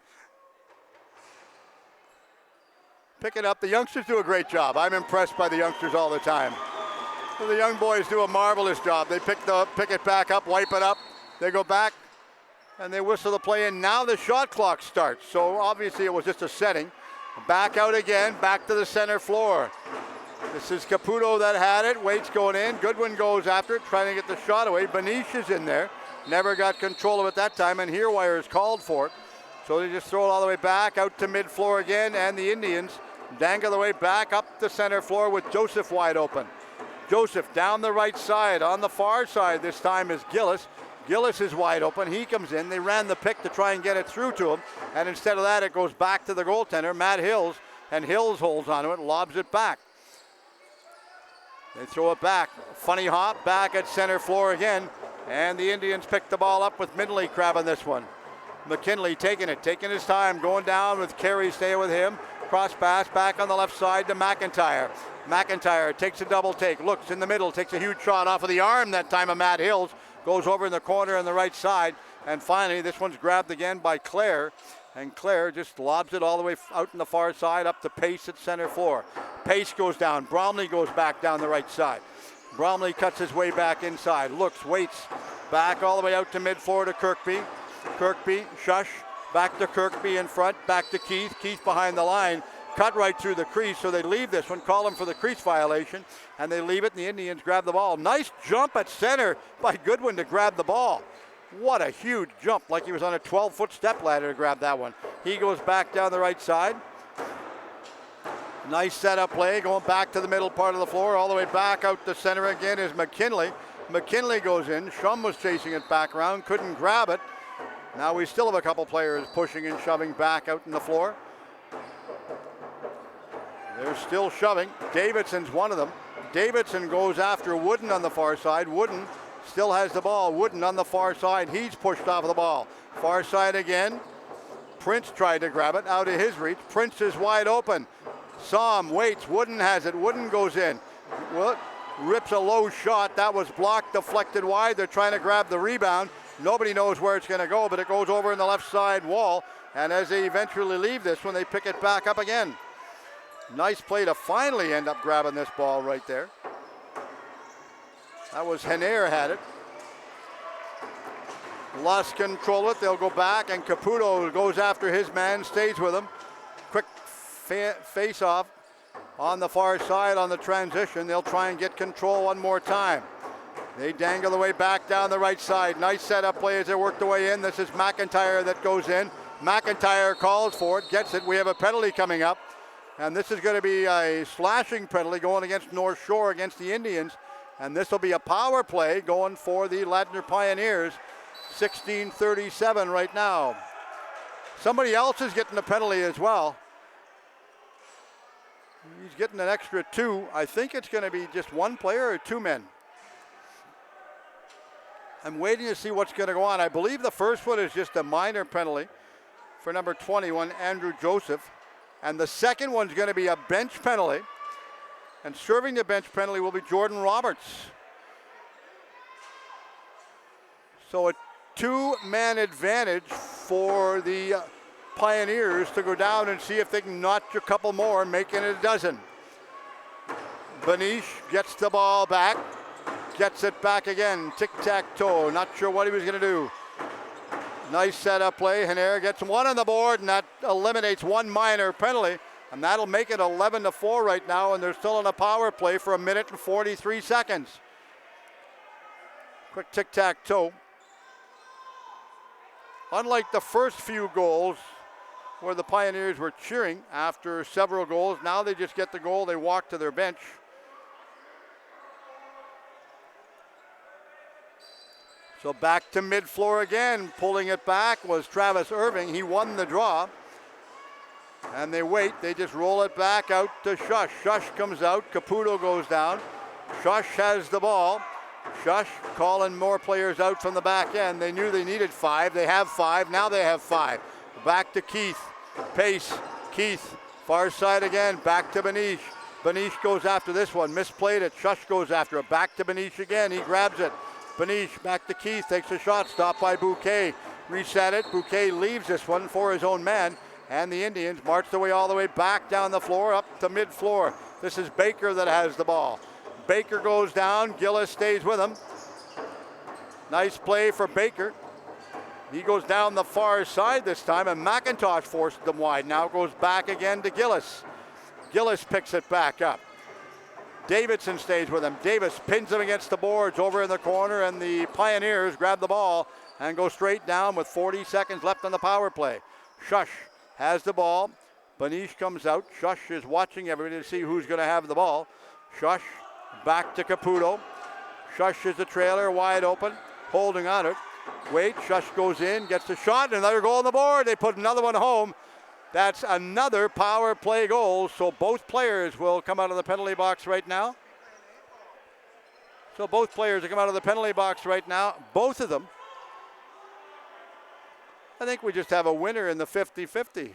Pick it up. The youngsters do a great job. I'm impressed by the youngsters all the time. So the young boys do a marvelous job. They pick it back up, wipe it up. They go back, and they whistle the play in. Now the shot clock starts. So obviously it was just a setting. Back out again, back to the center floor. This is Caputo that had it. Waits going in. Goodwin goes after it, trying to get the shot away. Benish is in there. Never got control of it that time, and Herewire is called for it. So they just throw it all the way back out to mid-floor again, and the Indians dangle the way back up the center floor with Joseph wide open. Joseph down the right side. On the far side this time is Gillis. Gillis is wide open. He comes in. They ran the pick to try and get it through to him. And instead of that, it goes back to the goaltender, Matt Hills. And Hills holds onto it and lobs it back. They throw it back. Funny hop back at center floor again. And the Indians pick the ball up with Midley grabbing this one. McKinley taking his time, going down with Carey staying with him. Cross pass back on the left side to McIntyre. McIntyre takes a double take, looks in the middle, takes a huge shot off of the arm that time of Matt Hills. Goes over in the corner on the right side. And finally, this one's grabbed again by Clare. And Clare just lobs it all the way out in the far side up to Pace at center floor. Pace goes down. Bromley goes back down the right side. Bromley cuts his way back inside. Looks, waits. Back all the way out to mid-floor to Kirkby. Kirkby, shush. Back to Kirkby in front. Back to Keith. Keith behind the line. Cut right through the crease, so they leave this one. Call him for the crease violation. And they leave it, and the Indians grab the ball. Nice jump at center by Goodwin to grab the ball. What a huge jump, like he was on a 12-foot step ladder to grab that one. He goes back down the right side. Nice setup play, going back to the middle part of the floor. All the way back out the center again is McKinley. McKinley goes in. Shum was chasing it back around, couldn't grab it. Now we still have a couple players pushing and shoving back out in the floor. They're still shoving. Davidson's one of them. Davidson goes after Wooden on the far side. Wooden still has the ball. Wooden on the far side. He's pushed off of the ball. Far side again. Prince tried to grab it out of his reach. Prince is wide open. Saw him, waits. Wooden has it. Wooden goes in. rips a low shot. That was blocked, deflected wide. They're trying to grab the rebound. Nobody knows where it's going to go, but it goes over in the left side wall. And as they eventually leave this one, they pick it back up again. Nice play to finally end up grabbing this ball right there. That was Henner had it. Lost control it. They'll go back, and Caputo goes after his man, stays with him. Quick face off on the far side on the transition. They'll try and get control one more time. They dangle the way back down the right side. Nice setup play as they work the way in. This is McIntyre that goes in. McIntyre calls for it, gets it. We have a penalty coming up. And this is going to be a slashing penalty going against North Shore against the Indians. And this will be a power play going for the Ladner Pioneers. 16:37 right now. Somebody else is getting a penalty as well. He's getting an extra 2. I think it's going to be just one player or 2 men. I'm waiting to see what's going to go on. I believe the first one is just a minor penalty for number 21, Andrew Joseph. And the second one's going to be a bench penalty. And serving the bench penalty will be Jordan Roberts. So a 2-man advantage for the Pioneers to go down and see if they can notch a couple more, making it a dozen. Benish gets the ball back. Gets it back again, tic-tac-toe, not sure what he was gonna do. Nice setup play, Henner gets one on the board, and that eliminates one minor penalty, and that'll make it 11-4 right now, and they're still on a power play for 1 minute and 43 seconds. Quick tic-tac-toe. Unlike the first few goals, where the Pioneers were cheering after several goals, now they just get the goal, they walk to their bench. So back to mid-floor again. Pulling it back was Travis Irving. He won the draw. And they wait. They just roll it back out to Shush. Shush comes out. Caputo goes down. Shush has the ball. Shush calling more players out from the back end. They knew they needed 5. They have 5. Now they have 5. Back to Keith. Pace. Keith. Far side again. Back to Benish. Benish goes after this one. Misplayed it. Shush goes after it. Back to Benish again. He grabs it. Benish back to Keith, takes a shot, stopped by Bouquet. Reset it, Bouquet leaves this one for his own man, and the Indians march their way all the way back down the floor, up to mid-floor. This is Baker that has the ball. Baker goes down, Gillis stays with him. Nice play for Baker. He goes down the far side this time, and McIntosh forced them wide. Now goes back again to Gillis. Gillis picks it back up. Davidson stays with him. Davis pins him against the boards over in the corner, and the Pioneers grab the ball and go straight down with 40 seconds left on the power play. Shush has the ball. Benish comes out. Shush is watching everybody to see who's going to have the ball. Shush back to Caputo. Shush is the trailer wide open, holding on it. Wait, Shush goes in, gets the shot, another goal on the board. They put another one home. That's another power play goal, so both players will come out of the penalty box right now. So both players will come out of the penalty box right now, both of them. I think we just have a winner in the 50-50.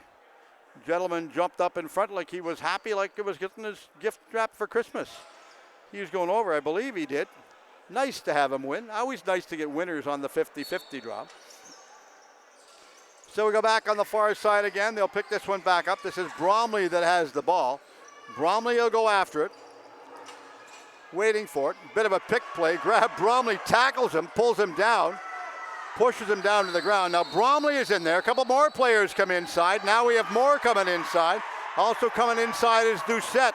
Gentleman jumped up in front like he was happy, like it was getting his gift wrap for Christmas. He was going over, I believe he did. Nice to have him win. Always nice to get winners on the 50-50 draw. So we go back on the far side again. They'll pick this one back up. This is Bromley that has the ball. Bromley will go after it. Waiting for it. Bit of a pick play. Grab Bromley, tackles him, pulls him down, pushes him down to the ground. Now Bromley is in there. A couple more players come inside. Now we have more coming inside. Also coming inside is Doucette.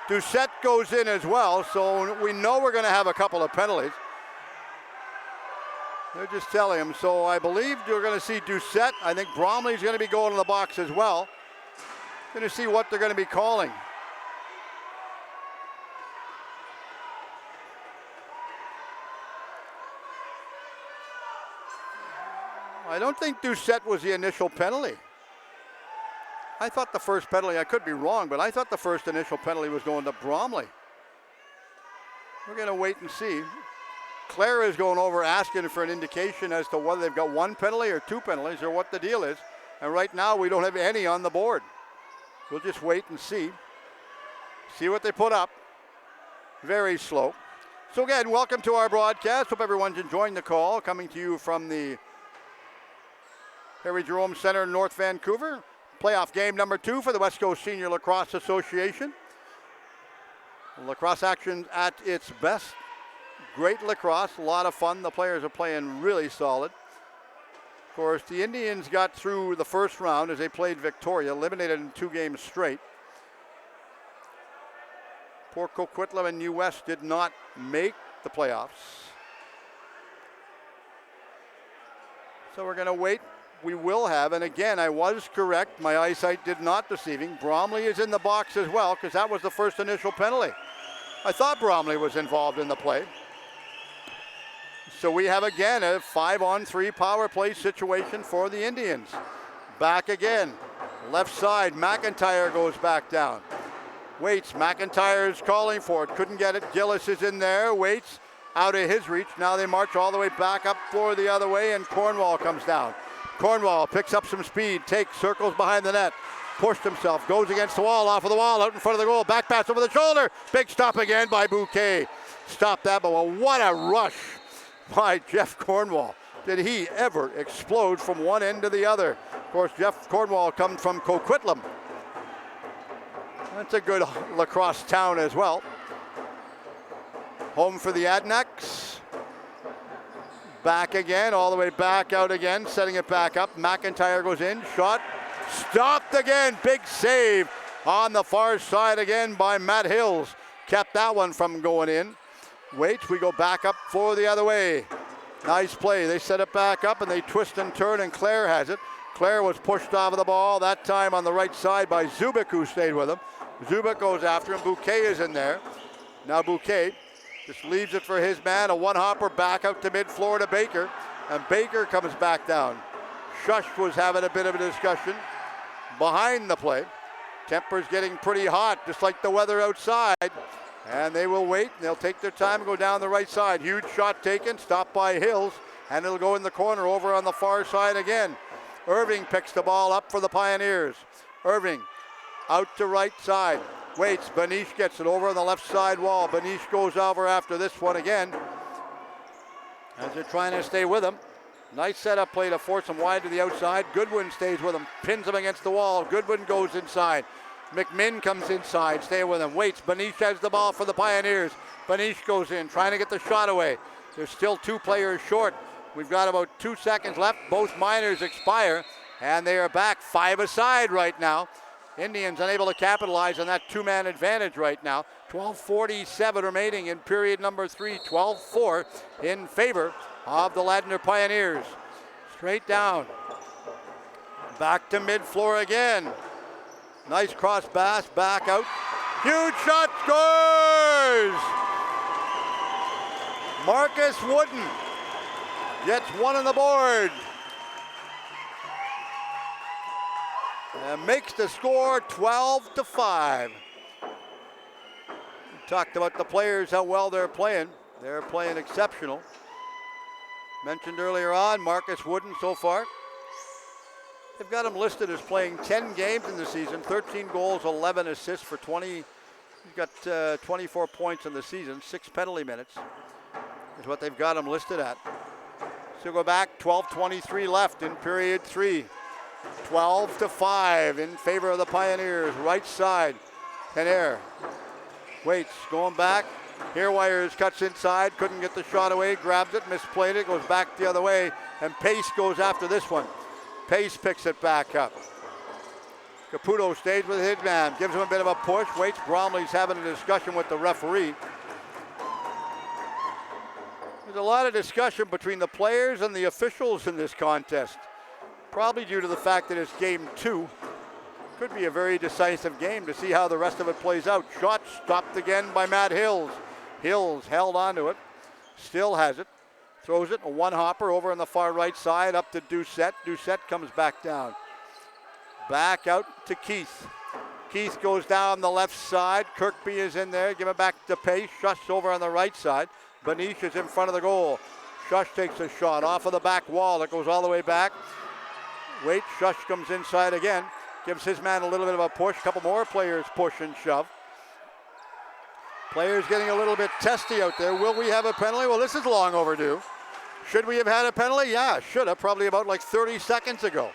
Doucette goes in as well, so we know we're going to have a couple of penalties. They're just telling him. So I believe you're going to see Doucette. I think Bromley's going to be going to the box as well. Going to see what they're going to be calling. I don't think Doucette was the initial penalty. I thought the first penalty, I could be wrong, but I thought the first initial penalty was going to Bromley. We're going to wait and see. Clara is going over asking for an indication as to whether they've got one penalty or two penalties or what the deal is. And right now we don't have any on the board. We'll just wait and see. See what they put up. very slow. So again, welcome to our broadcast. Hope everyone's enjoying the call. Coming to you from the Harry Jerome Center in North Vancouver. Playoff game number 2 for the West Coast Senior Lacrosse Association. Lacrosse action at its best. Great lacrosse, a lot of fun. The players are playing really solid. Of course, the Indians got through the first round as they played Victoria, eliminated in 2 games straight. Poor Coquitlam and U.S. did not make the playoffs. So we're going to wait. We will have, and again, I was correct. My eyesight did not deceiving. Bromley is in the box as well because that was the first initial penalty. I thought Bromley was involved in the play. So we have again a 5-on-3 power play situation for the Indians. Back again. Left side, McIntyre goes back down. Waits, McIntyre is calling for it. Couldn't get it. Gillis is in there. Waits out of his reach. Now they march all the way back up for the other way, and Cornwall comes down. Cornwall picks up some speed, takes, circles behind the net, pushed himself, goes against the wall, off of the wall, out in front of the goal, back pass over the shoulder. Big stop again by Bouquet. Stopped that, but what a rush by Jeff Cornwall. Did he ever explode from one end to the other? Of course, Jeff Cornwall comes from Coquitlam. That's a good lacrosse town as well. Home for the Adnaks. Back again, all the way back out again, setting it back up. McIntyre goes in, shot, stopped again. Big save on the far side again by Matt Hills. Kept that one from going in. Waits, we go back up for the other way. Nice play. They set it back up and they twist and turn, and Claire has it. Claire was pushed off of the ball, that time on the right side by Zubik, who stayed with him. Zubik goes after him. Bouquet is in there. Now Bouquet just leaves it for his man. A one-hopper back out to mid-floor to Baker. And Baker comes back down. Shush was having a bit of a discussion behind the play. Temper's getting pretty hot, just like the weather outside. And they will wait. They'll take their time and go down the right side. Huge shot taken, stopped by Hills. And it'll go in the corner over on the far side again. Irving picks the ball up for the Pioneers. Irving out to right side. Waits, Benish gets it over on the left side wall. Benish goes over after this one again, as they're trying to stay with him. Nice setup play to force him wide to the outside. Goodwin stays with him, pins him against the wall. Goodwin goes inside. McMinn comes inside, stay with him. Waits, Benish has the ball for the Pioneers. Benish goes in, trying to get the shot away. There's still 2 players short. We've got about 2 seconds left. Both minors expire, and they are back 5 aside right now. Indians unable to capitalize on that 2-man advantage right now. 12:47 remaining in period number 3. 12-4 in favor of the Ladner Pioneers. Straight down. Back to mid-floor again. Nice cross pass, back out. Huge shot, scores! Marcus Wooden gets one on the board. And makes the score 12-5. We talked about the players, how well they're playing. They're playing exceptional. Mentioned earlier on, Marcus Wooden so far. They've got him listed as playing 10 games in the season, 13 goals, 11 assists for 20. He's got 24 points in the season, 6 penalty minutes is what they've got him listed at. So go back, 12:23 left in period 3. 12-5 in favor of the Pioneers. Right side, Tenaire. Waits, going back. Herewires cuts inside, couldn't get the shot away, grabs it, misplayed it, goes back the other way, and Pace goes after this one. Pace picks it back up. Caputo stays with his man, gives him a bit of a push. Waits, Bromley's having a discussion with the referee. There's a lot of discussion between the players and the officials in this contest. Probably due to the fact that it's game 2. Could be a very decisive game to see how the rest of it plays out. Shot stopped again by Matt Hills. Hills held onto it, still has it. Throws it, a one-hopper over on the far right side up to Doucette. Doucette comes back down. Back out to Keith. Keith goes down the left side. Kirkby is in there. Give it back to Pace. Shush over on the right side. Benish is in front of the goal. Shush takes a shot off of the back wall. It goes all the way back. Wait, Shush comes inside again. Gives his man a little bit of a push. Couple more players push and shove. Players getting a little bit testy out there. Will we have a penalty? Well, this is long overdue. Should we have had a penalty? Yeah, should have. Probably about like 30 seconds ago.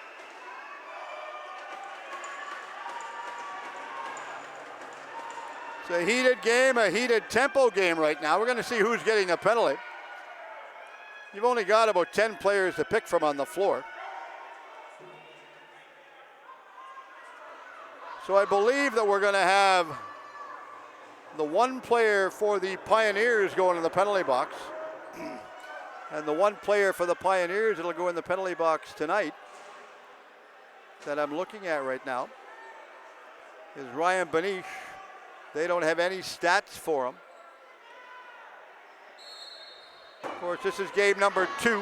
It's a heated game, a heated tempo game right now. We're going to see who's getting a penalty. You've only got about 10 players to pick from on the floor. So I believe that we're going to have the one player for the Pioneers going in the penalty box. And the one player for the Pioneers that'll go in the penalty box tonight that I'm looking at right now is Ryan Benish. They don't have any stats for him. Of course, this is game number 2.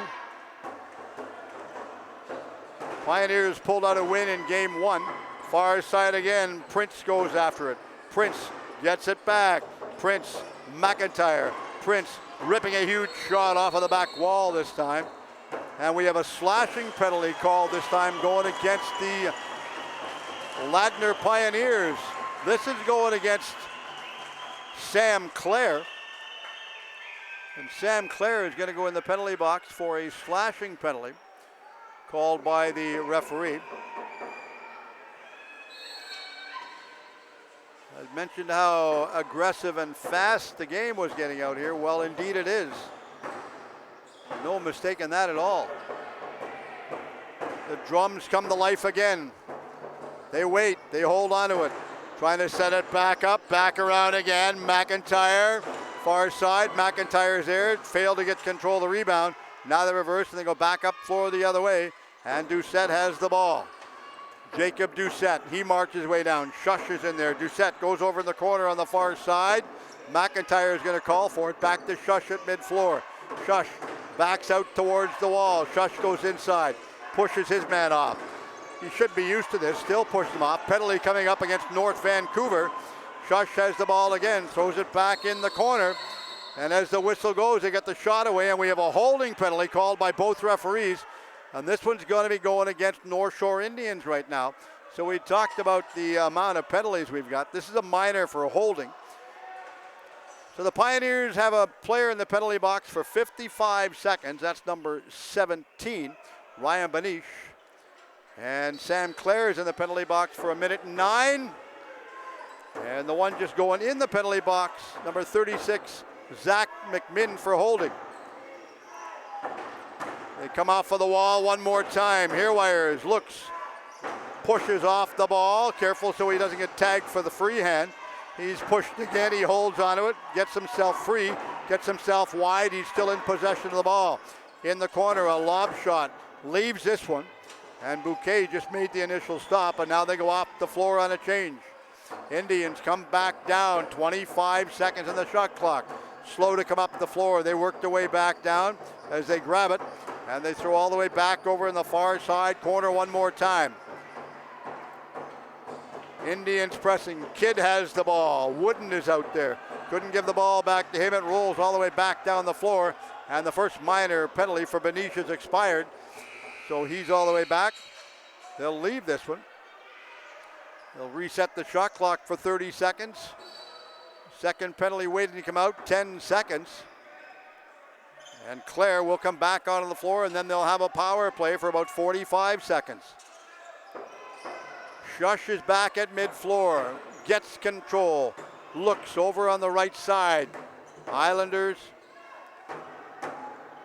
Pioneers pulled out a win in game 1. Far side again, Prince goes after it. Prince gets it back. Prince, McIntyre. Prince ripping a huge shot off of the back wall this time. And we have a slashing penalty called this time going against the Ladner Pioneers. This is going against Sam Clare. And Sam Clare is going to go in the penalty box for a slashing penalty called by the referee. I mentioned how aggressive and fast the game was getting out here. Well, indeed it is. No mistake in that at all. The drums come to life again. They wait, they hold on to it. Trying to set it back up, back around again. McIntyre, far side. McIntyre's there, failed to get control of the rebound. Now they reverse and they go back up floor the other way. And Doucette has the ball. Jacob Doucette, he marches his way down. Shush is in there. Doucette goes over in the corner on the far side. McIntyre is going to call for it. Back to Shush at mid-floor. Shush backs out towards the wall. Shush goes inside. Pushes his man off. He should be used to this. Still pushes him off. Penalty coming up against North Vancouver. Shush has the ball again. Throws it back in the corner. And as the whistle goes, they get the shot away. And we have a holding penalty called by both referees. And this one's going to be going against North Shore Indians right now. So we talked about the amount of penalties we've got. This is a minor for a holding. So the Pioneers have a player in the penalty box for 55 seconds. That's number 17, Ryan Benish. And Sam Clare is in the penalty box for 1:09. And the one just going in the penalty box, number 36, Zach McMinn for holding. They come off of the wall one more time. Herewires looks, pushes off the ball. Careful so he doesn't get tagged for the free hand. He's pushed again. He holds onto it, gets himself free, gets himself wide. He's still in possession of the ball. In the corner, a lob shot. Leaves this one. And Bouquet just made the initial stop, and now they go off the floor on a change. Indians come back down. 25 seconds on the shot clock. Slow to come up the floor. They work their way back down as they grab it. And they throw all the way back over in the far side corner one more time. Indians pressing. Kidd has the ball. Wooden is out there. Couldn't give the ball back to him. It rolls all the way back down the floor. And the first minor penalty for Benish has expired. So he's all the way back. They'll leave this one. They'll reset the shot clock for 30 seconds. Second penalty waiting to come out, 10 seconds. And Clare will come back onto the floor, and then they'll have a power play for about 45 seconds. Shush is back at mid-floor, gets control, looks over on the right side. Islanders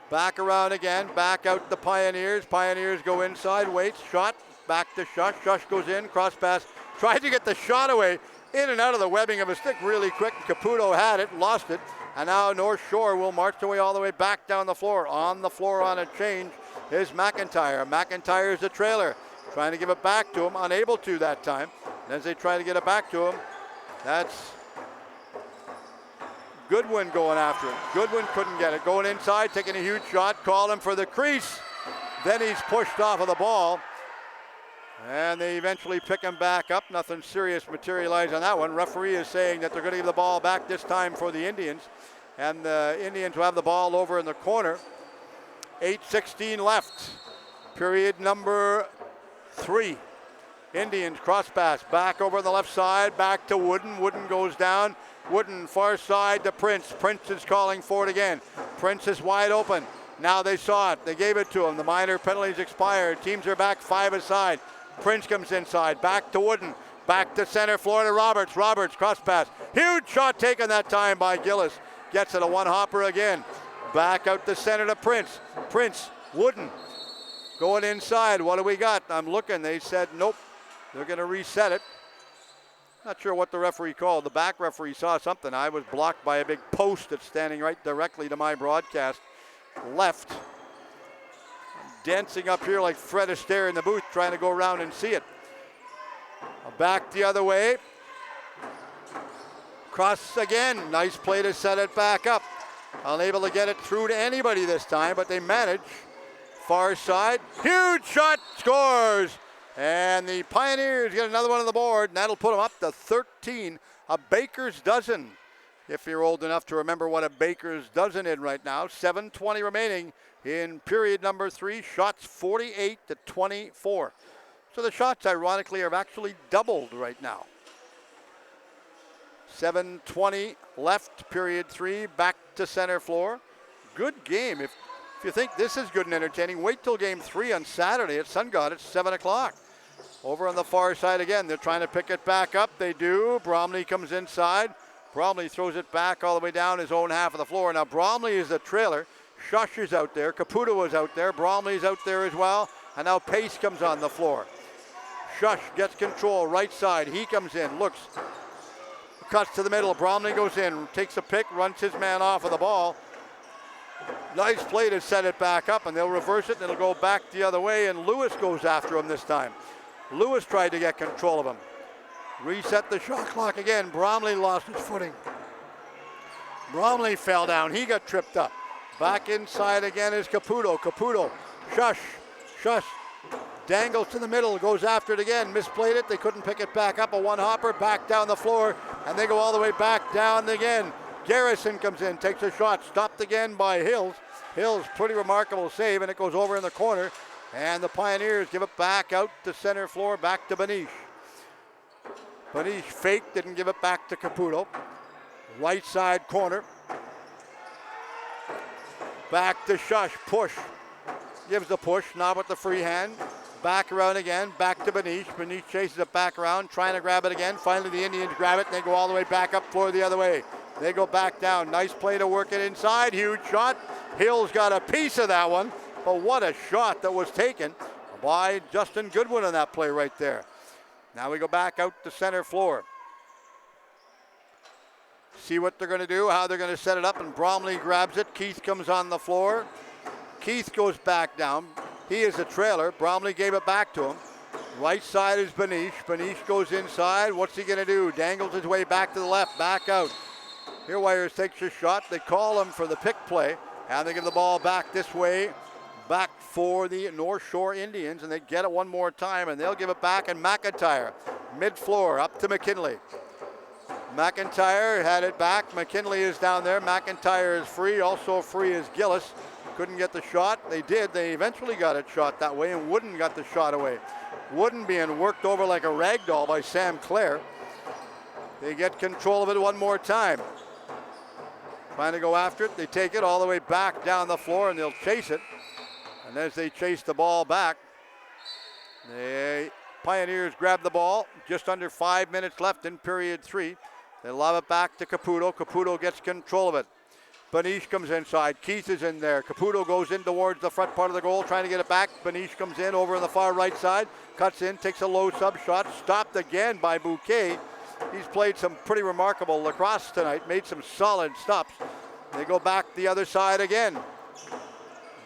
back around again, back out the Pioneers. Pioneers go inside, waits, shot, back to Shush. Shush goes in, cross pass, tried to get the shot away, in and out of the webbing of a stick really quick. Caputo had it, lost it. And now North Shore will march their way all the way back down the floor. On the floor on a change is McIntyre. McIntyre's the trailer. Trying to give it back to him. Unable to that time. And as they try to get it back to him, that's Goodwin going after it. Goodwin couldn't get it. Going inside, taking a huge shot. Call him for the crease. Then he's pushed off of the ball. And they eventually pick him back up. Nothing serious materialized on that one. Referee is saying that they're going to give the ball back this time for the Indians. And the Indians will have the ball over in the corner. 8:16 left. Period number 3. Indians cross pass back over the left side, back to Wooden. Wooden goes down. Wooden far side to Prince. Prince is calling for it again. Prince is wide open. Now they saw it. They gave it to him. The minor penalties expired. Teams are back 5 aside. Prince comes inside. Back to Wooden. Back to center floor to Roberts. Roberts cross pass. Huge shot taken that time by Gillis. Gets it a one-hopper again. Back out to center to Prince. Prince, Wooden going inside. What do we got? I'm looking. They said nope. They're going to reset it. Not sure what the referee called. The back referee saw something. I was blocked by a big post that's standing right directly to my broadcast left. I'm dancing up here like Fred Astaire in the booth trying to go around and see it. Back the other way. Cross again. Nice play to set it back up. Unable to get it through to anybody this time, but they manage. Far side. Huge shot. Scores. And the Pioneers get another one on the board, and that'll put them up to 13. A baker's dozen, if you're old enough to remember what a baker's dozen is right now. 7:20 remaining in period number 3. Shots 48-24. So the shots, ironically, have actually doubled right now. 7:20 left, period 3. Back to center floor. Good game. If you think this is good and entertaining, wait till game 3 on Saturday at Sun God at 7 o'clock. Over on the far side again, they're trying to pick it back up. They do. Bromley comes inside. Bromley throws it back all the way down his own half of the floor. Now Bromley is the trailer. Shush is out there. Caputo is out there. Bromley's out there as well. And now Pace comes on the floor. Shush gets control. Right side. He comes in. Looks. Cuts to the middle. Bromley goes in. Takes a pick. Runs his man off of the ball. Nice play to set it back up. And they'll reverse it. And it'll go back the other way. And Lewis goes after him this time. Lewis tried to get control of him. Reset the shot clock again. Bromley lost his footing. Bromley fell down. He got tripped up. Back inside again is Caputo. Caputo. Shush. Shush. Dangles to the middle. Goes after it again. Misplayed it. They couldn't pick it back up. A one-hopper. Back down the floor. And they go all the way back down again. Garrison comes in. Takes a shot. Stopped again by Hills. Hills, pretty remarkable save. And it goes over in the corner. And the Pioneers give it back out to center floor, back to Benish. Benish faked, didn't give it back to Caputo. Right side corner. Back to Shush, push. Gives the push, now with the free hand. Back around again, back to Benish. Benish chases it back around, trying to grab it again. Finally the Indians grab it, and they go all the way back up floor the other way. They go back down, nice play to work it inside, huge shot. Hill's got a piece of that one. But what a shot that was taken by Justin Goodwin on that play right there. Now we go back out to center floor. See what they're going to do, how they're going to set it up, and Bromley grabs it. Keith comes on the floor. Keith goes back down. He is a trailer. Bromley gave it back to him. Right side is Benish. Benish goes inside. What's he going to do? Dangles his way back to the left, back out. Here Wires takes a shot. They call him for the pick play, and they give the ball back this way. Back for the North Shore Indians, and they get it one more time, and they'll give it back, and McIntyre, mid-floor, up to McKinley. McIntyre had it back. McKinley is down there. McIntyre is free. Also free is Gillis. Couldn't get the shot. They did. They eventually got it shot that way, and Wooden got the shot away. Wooden being worked over like a rag doll by Sam Clare. They get control of it one more time. Trying to go after it. They take it all the way back down the floor, and they'll chase it. And as they chase the ball back, the Pioneers grab the ball. Just under 5 minutes left in period 3. They lob it back to Caputo. Caputo gets control of it. Benish comes inside. Keith is in there. Caputo goes in towards the front part of the goal, trying to get it back. Benish comes in over on the far right side. Cuts in, takes a low sub shot. Stopped again by Bouquet. He's played some pretty remarkable lacrosse tonight. Made some solid stops. They go back the other side again.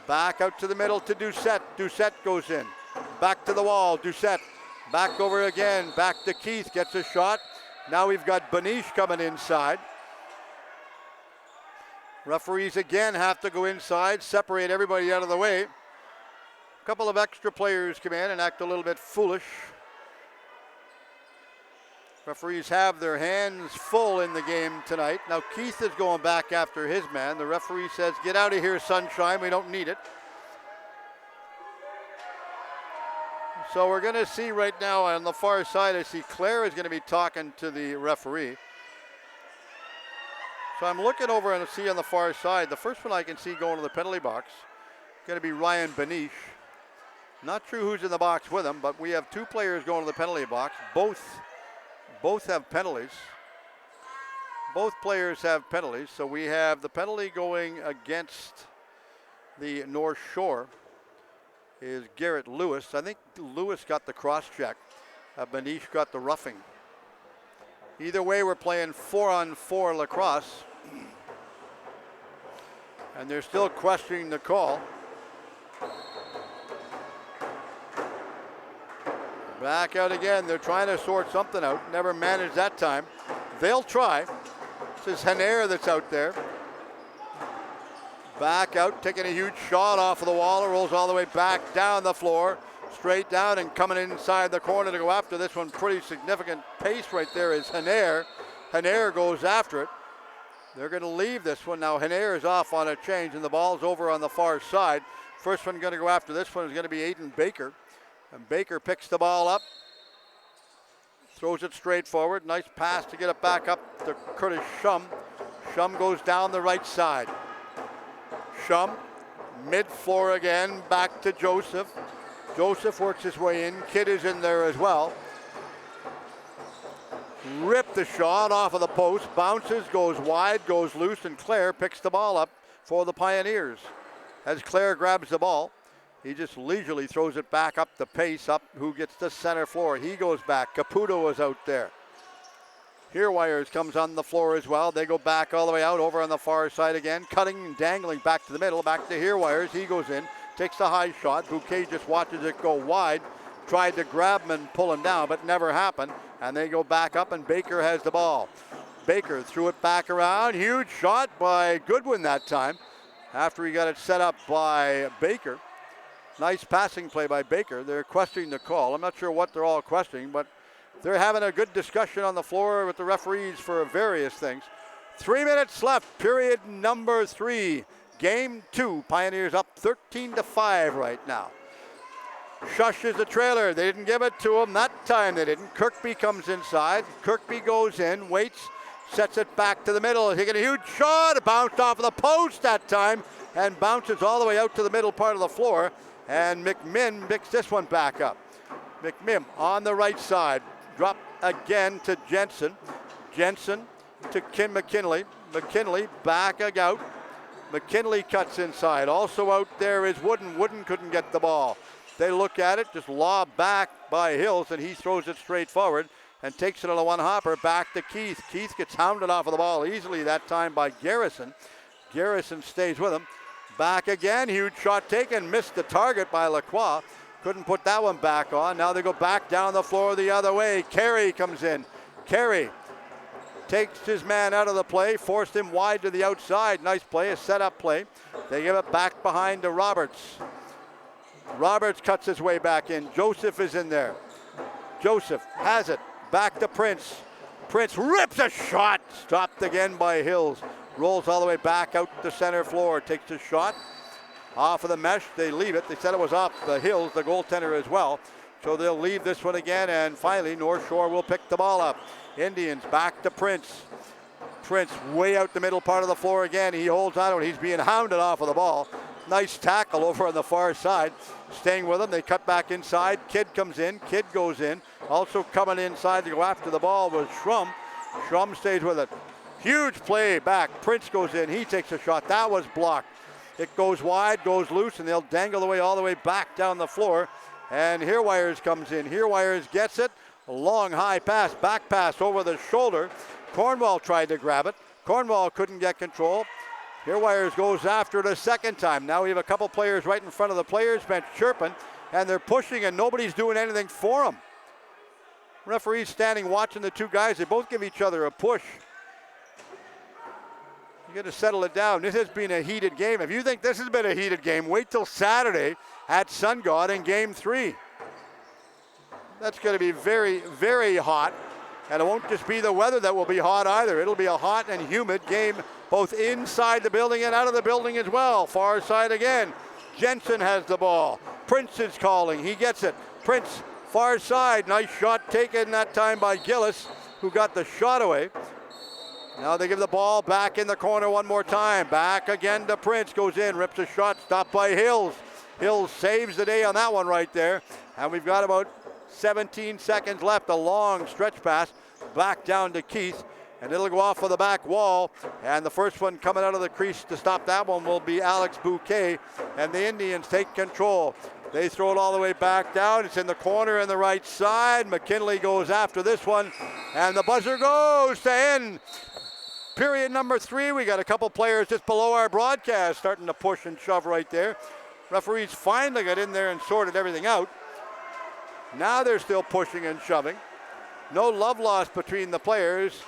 Back out to the middle to Doucette. Doucette goes in. Back to the wall. Doucette. Back over again. Back to Keith. Gets a shot. Now we've got Benish coming inside. Referees again have to go inside, separate everybody out of the way. A couple of extra players come in and act a little bit foolish. Referees have their hands full in the game tonight. Now Keith is going back after his man. The referee says, get out of here, Sunshine. We don't need it. So we're going to see right now on the far side, I see Claire is going to be talking to the referee. So I'm looking over and see on the far side, the first one I can see going to the penalty box, going to be Ryan Benish. Not sure who's in the box with him, but we have two players going to the penalty box. Both have penalties. Both players have penalties. So we have the penalty going against the North Shore is Garrett Lewis. I think Lewis got the cross check. Benish got the roughing. Either way, we're playing 4-on-4 lacrosse. And they're still questioning the call. Back out again. They're trying to sort something out. Never managed that time. They'll try. This is Hanair that's out there. Back out, taking a huge shot off of the wall. It rolls all the way back down the floor. Straight down and coming inside the corner to go after this one. Pretty significant pace right there is Hanair. Hanair goes after it. They're going to leave this one. Now Hanair is off on a change and the ball's over on the far side. First one going to go after this one is going to be Aiden Baker. And Baker picks the ball up. Throws it straight forward. Nice pass to get it back up to Curtis Shum. Shum goes down the right side. Shum, mid-floor again, back to Joseph. Joseph works his way in. Kidd is in there as well. Ripped the shot off of the post. Bounces, goes wide, goes loose, and Claire picks the ball up for the Pioneers. As Claire grabs the ball, he just leisurely throws it back up the pace, up who gets the center floor. He goes back. Caputo is out there. Herewires comes on the floor as well. They go back all the way out over on the far side again. Cutting and dangling back to the middle. Back to Herewires. He goes in. Takes the high shot. Bouquet just watches it go wide. Tried to grab him and pull him down, but never happened. And they go back up and Baker has the ball. Baker threw it back around. Huge shot by Goodwin that time after he got it set up by Baker. Nice passing play by Baker. They're questioning the call. I'm not sure what they're all questioning, but they're having a good discussion on the floor with the referees for various things. 3 minutes left, period number 3. Game 2, Pioneers up 13-5 right now. Shush is the trailer. They didn't give it to him. That time they didn't. Kirkby comes inside. Kirkby goes in, waits, sets it back to the middle. Taking a huge shot. It bounced off of the post that time and bounces all the way out to the middle part of the floor. And McMinn picks this one back up. McMinn on the right side. Drop again to Jensen. Jensen to Kim McKinley. McKinley back out. McKinley cuts inside. Also out there is Wooden. Wooden couldn't get the ball. They look at it, just lob back by Hills, and he throws it straight forward and takes it on a one-hopper back to Keith. Keith gets hounded off of the ball easily that time by Garrison. Garrison stays with him. Back again, huge shot taken, missed the target by Lacroix. Couldn't put that one back on. Now they go back down the floor the other way. Carey comes in. Carey takes his man out of the play, forced him wide to the outside. Nice play, a set-up play. They give it back behind to Roberts. Roberts cuts his way back in. Joseph is in there. Joseph has it. Back to Prince. Prince rips a shot. Stopped again by Hills. Rolls all the way back out to center floor. Takes a shot. Off of the mesh. They leave it. They said it was off the Hills, the goaltender as well. So they'll leave this one again. And finally, North Shore will pick the ball up. Indians back to Prince. Prince way out the middle part of the floor again. He holds on to it. He's being hounded off of the ball. Nice tackle over on the far side. Staying with him. They cut back inside. Kidd comes in. Kidd goes in. Also coming inside to go after the ball was Schrum. Schrum stays with it. Huge play back. Prince goes in. He takes a shot. That was blocked. It goes wide, goes loose, and they'll dangle away all the way back down the floor. And Herewires comes in. Herewires gets it. A long high pass, back pass over the shoulder. Cornwall tried to grab it. Cornwall couldn't get control. Herewires goes after it a second time. Now we have a couple players right in front of the players bench chirping, and they're pushing, and nobody's doing anything for them. Referee's standing watching the two guys. They both give each other a push. You got to settle it down. This has been a heated game. If you think this has been a heated game, wait till Saturday at Sun God in Game 3. That's going to be very, very hot. And it won't just be the weather that will be hot either. It'll be a hot and humid game both inside the building and out of the building as well. Far side again. Jensen has the ball. Prince is calling. He gets it. Prince, far side. Nice shot taken that time by Gillis, who got the shot away. Now they give the ball back in the corner one more time. Back again to Prince. Goes in, rips a shot, stopped by Hills. Hills saves the day on that one right there. And we've got about 17 seconds left. A long stretch pass back down to Keith. And it'll go off of the back wall. And the first one coming out of the crease to stop that one will be Alex Bouquet. And the Indians take control. They throw it all the way back down. It's in the corner on the right side. McKinley goes after this one. And the buzzer goes to end period number 3. We got a couple players just below our broadcast starting to push and shove right there. Referees finally got in there and sorted everything out. Now they're still pushing and shoving. No love lost between the players.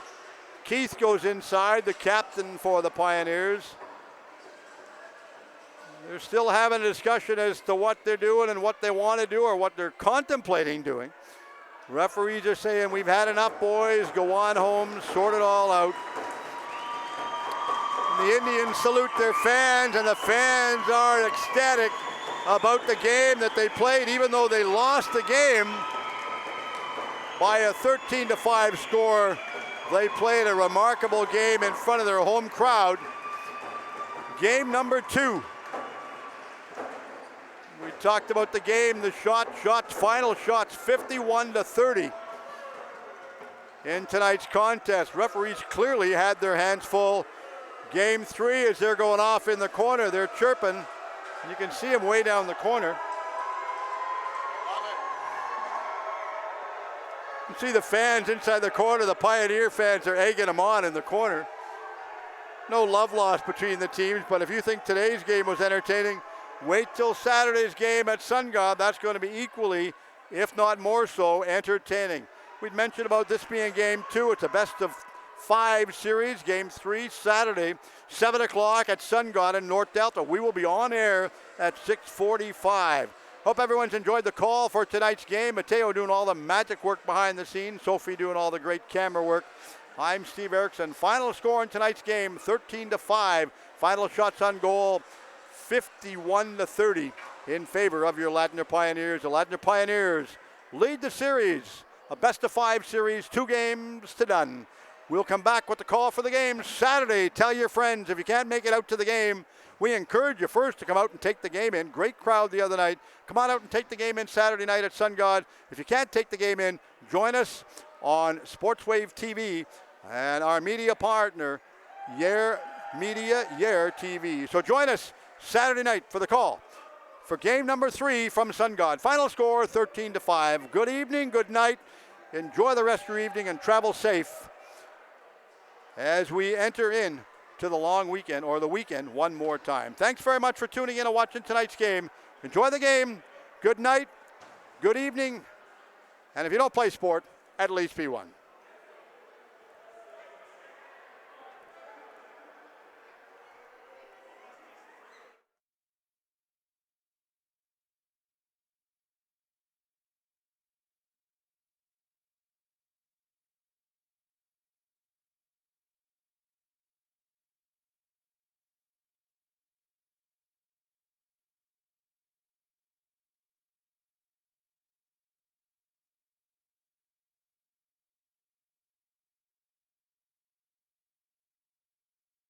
Keith goes inside, the captain for the Pioneers. They're still having a discussion as to what they're doing and what they want to do or what they're contemplating doing. Referees are saying, we've had enough, boys. Go on home, sort it all out. The Indians salute their fans, and the fans are ecstatic about the game that they played, even though they lost the game by a 13-5 score. They played a remarkable game in front of their home crowd. Game number 2. We talked about the game, the final shots, 51-30 in tonight's contest. Referees clearly had their hands full. Game 3, as they're going off in the corner, they're chirping. You can see them way down the corner. You can see the fans inside the corner. The Pioneer fans are egging them on in the corner. No love lost between the teams, but if you think today's game was entertaining, wait till Saturday's game at SunGod. That's going to be equally, if not more so, entertaining. We'd mentioned about this being game 2. It's a best of 5 series. Game 3 Saturday, 7 o'clock at SunGod in North Delta. We will be on air at 6:45. Hope everyone's enjoyed the call for tonight's game. Mateo doing all the magic work behind the scenes. Sophie doing all the great camera work. I'm Steve Erickson. Final score in tonight's game, 13-5. Final shots on goal, 51-30 in favor of your Ladner Pioneers. The Ladner Pioneers lead the series. A best of 5 series, 2 games to none. We'll come back with the call for the game Saturday. Tell your friends if you can't make it out to the game. We encourage you first to come out and take the game in. Great crowd the other night. Come on out and take the game in Saturday night at SunGod. If you can't take the game in, join us on Sportswave TV and our media partner, Yare TV. So join us Saturday night for the call for game number 3 from SunGod. Final score 13-5. Good evening, good night. Enjoy the rest of your evening and travel safe as we enter in to the long weekend, or the weekend, one more time. Thanks very much for tuning in and watching tonight's game. Enjoy the game. Good night, good evening, and if you don't play sport, at least be one.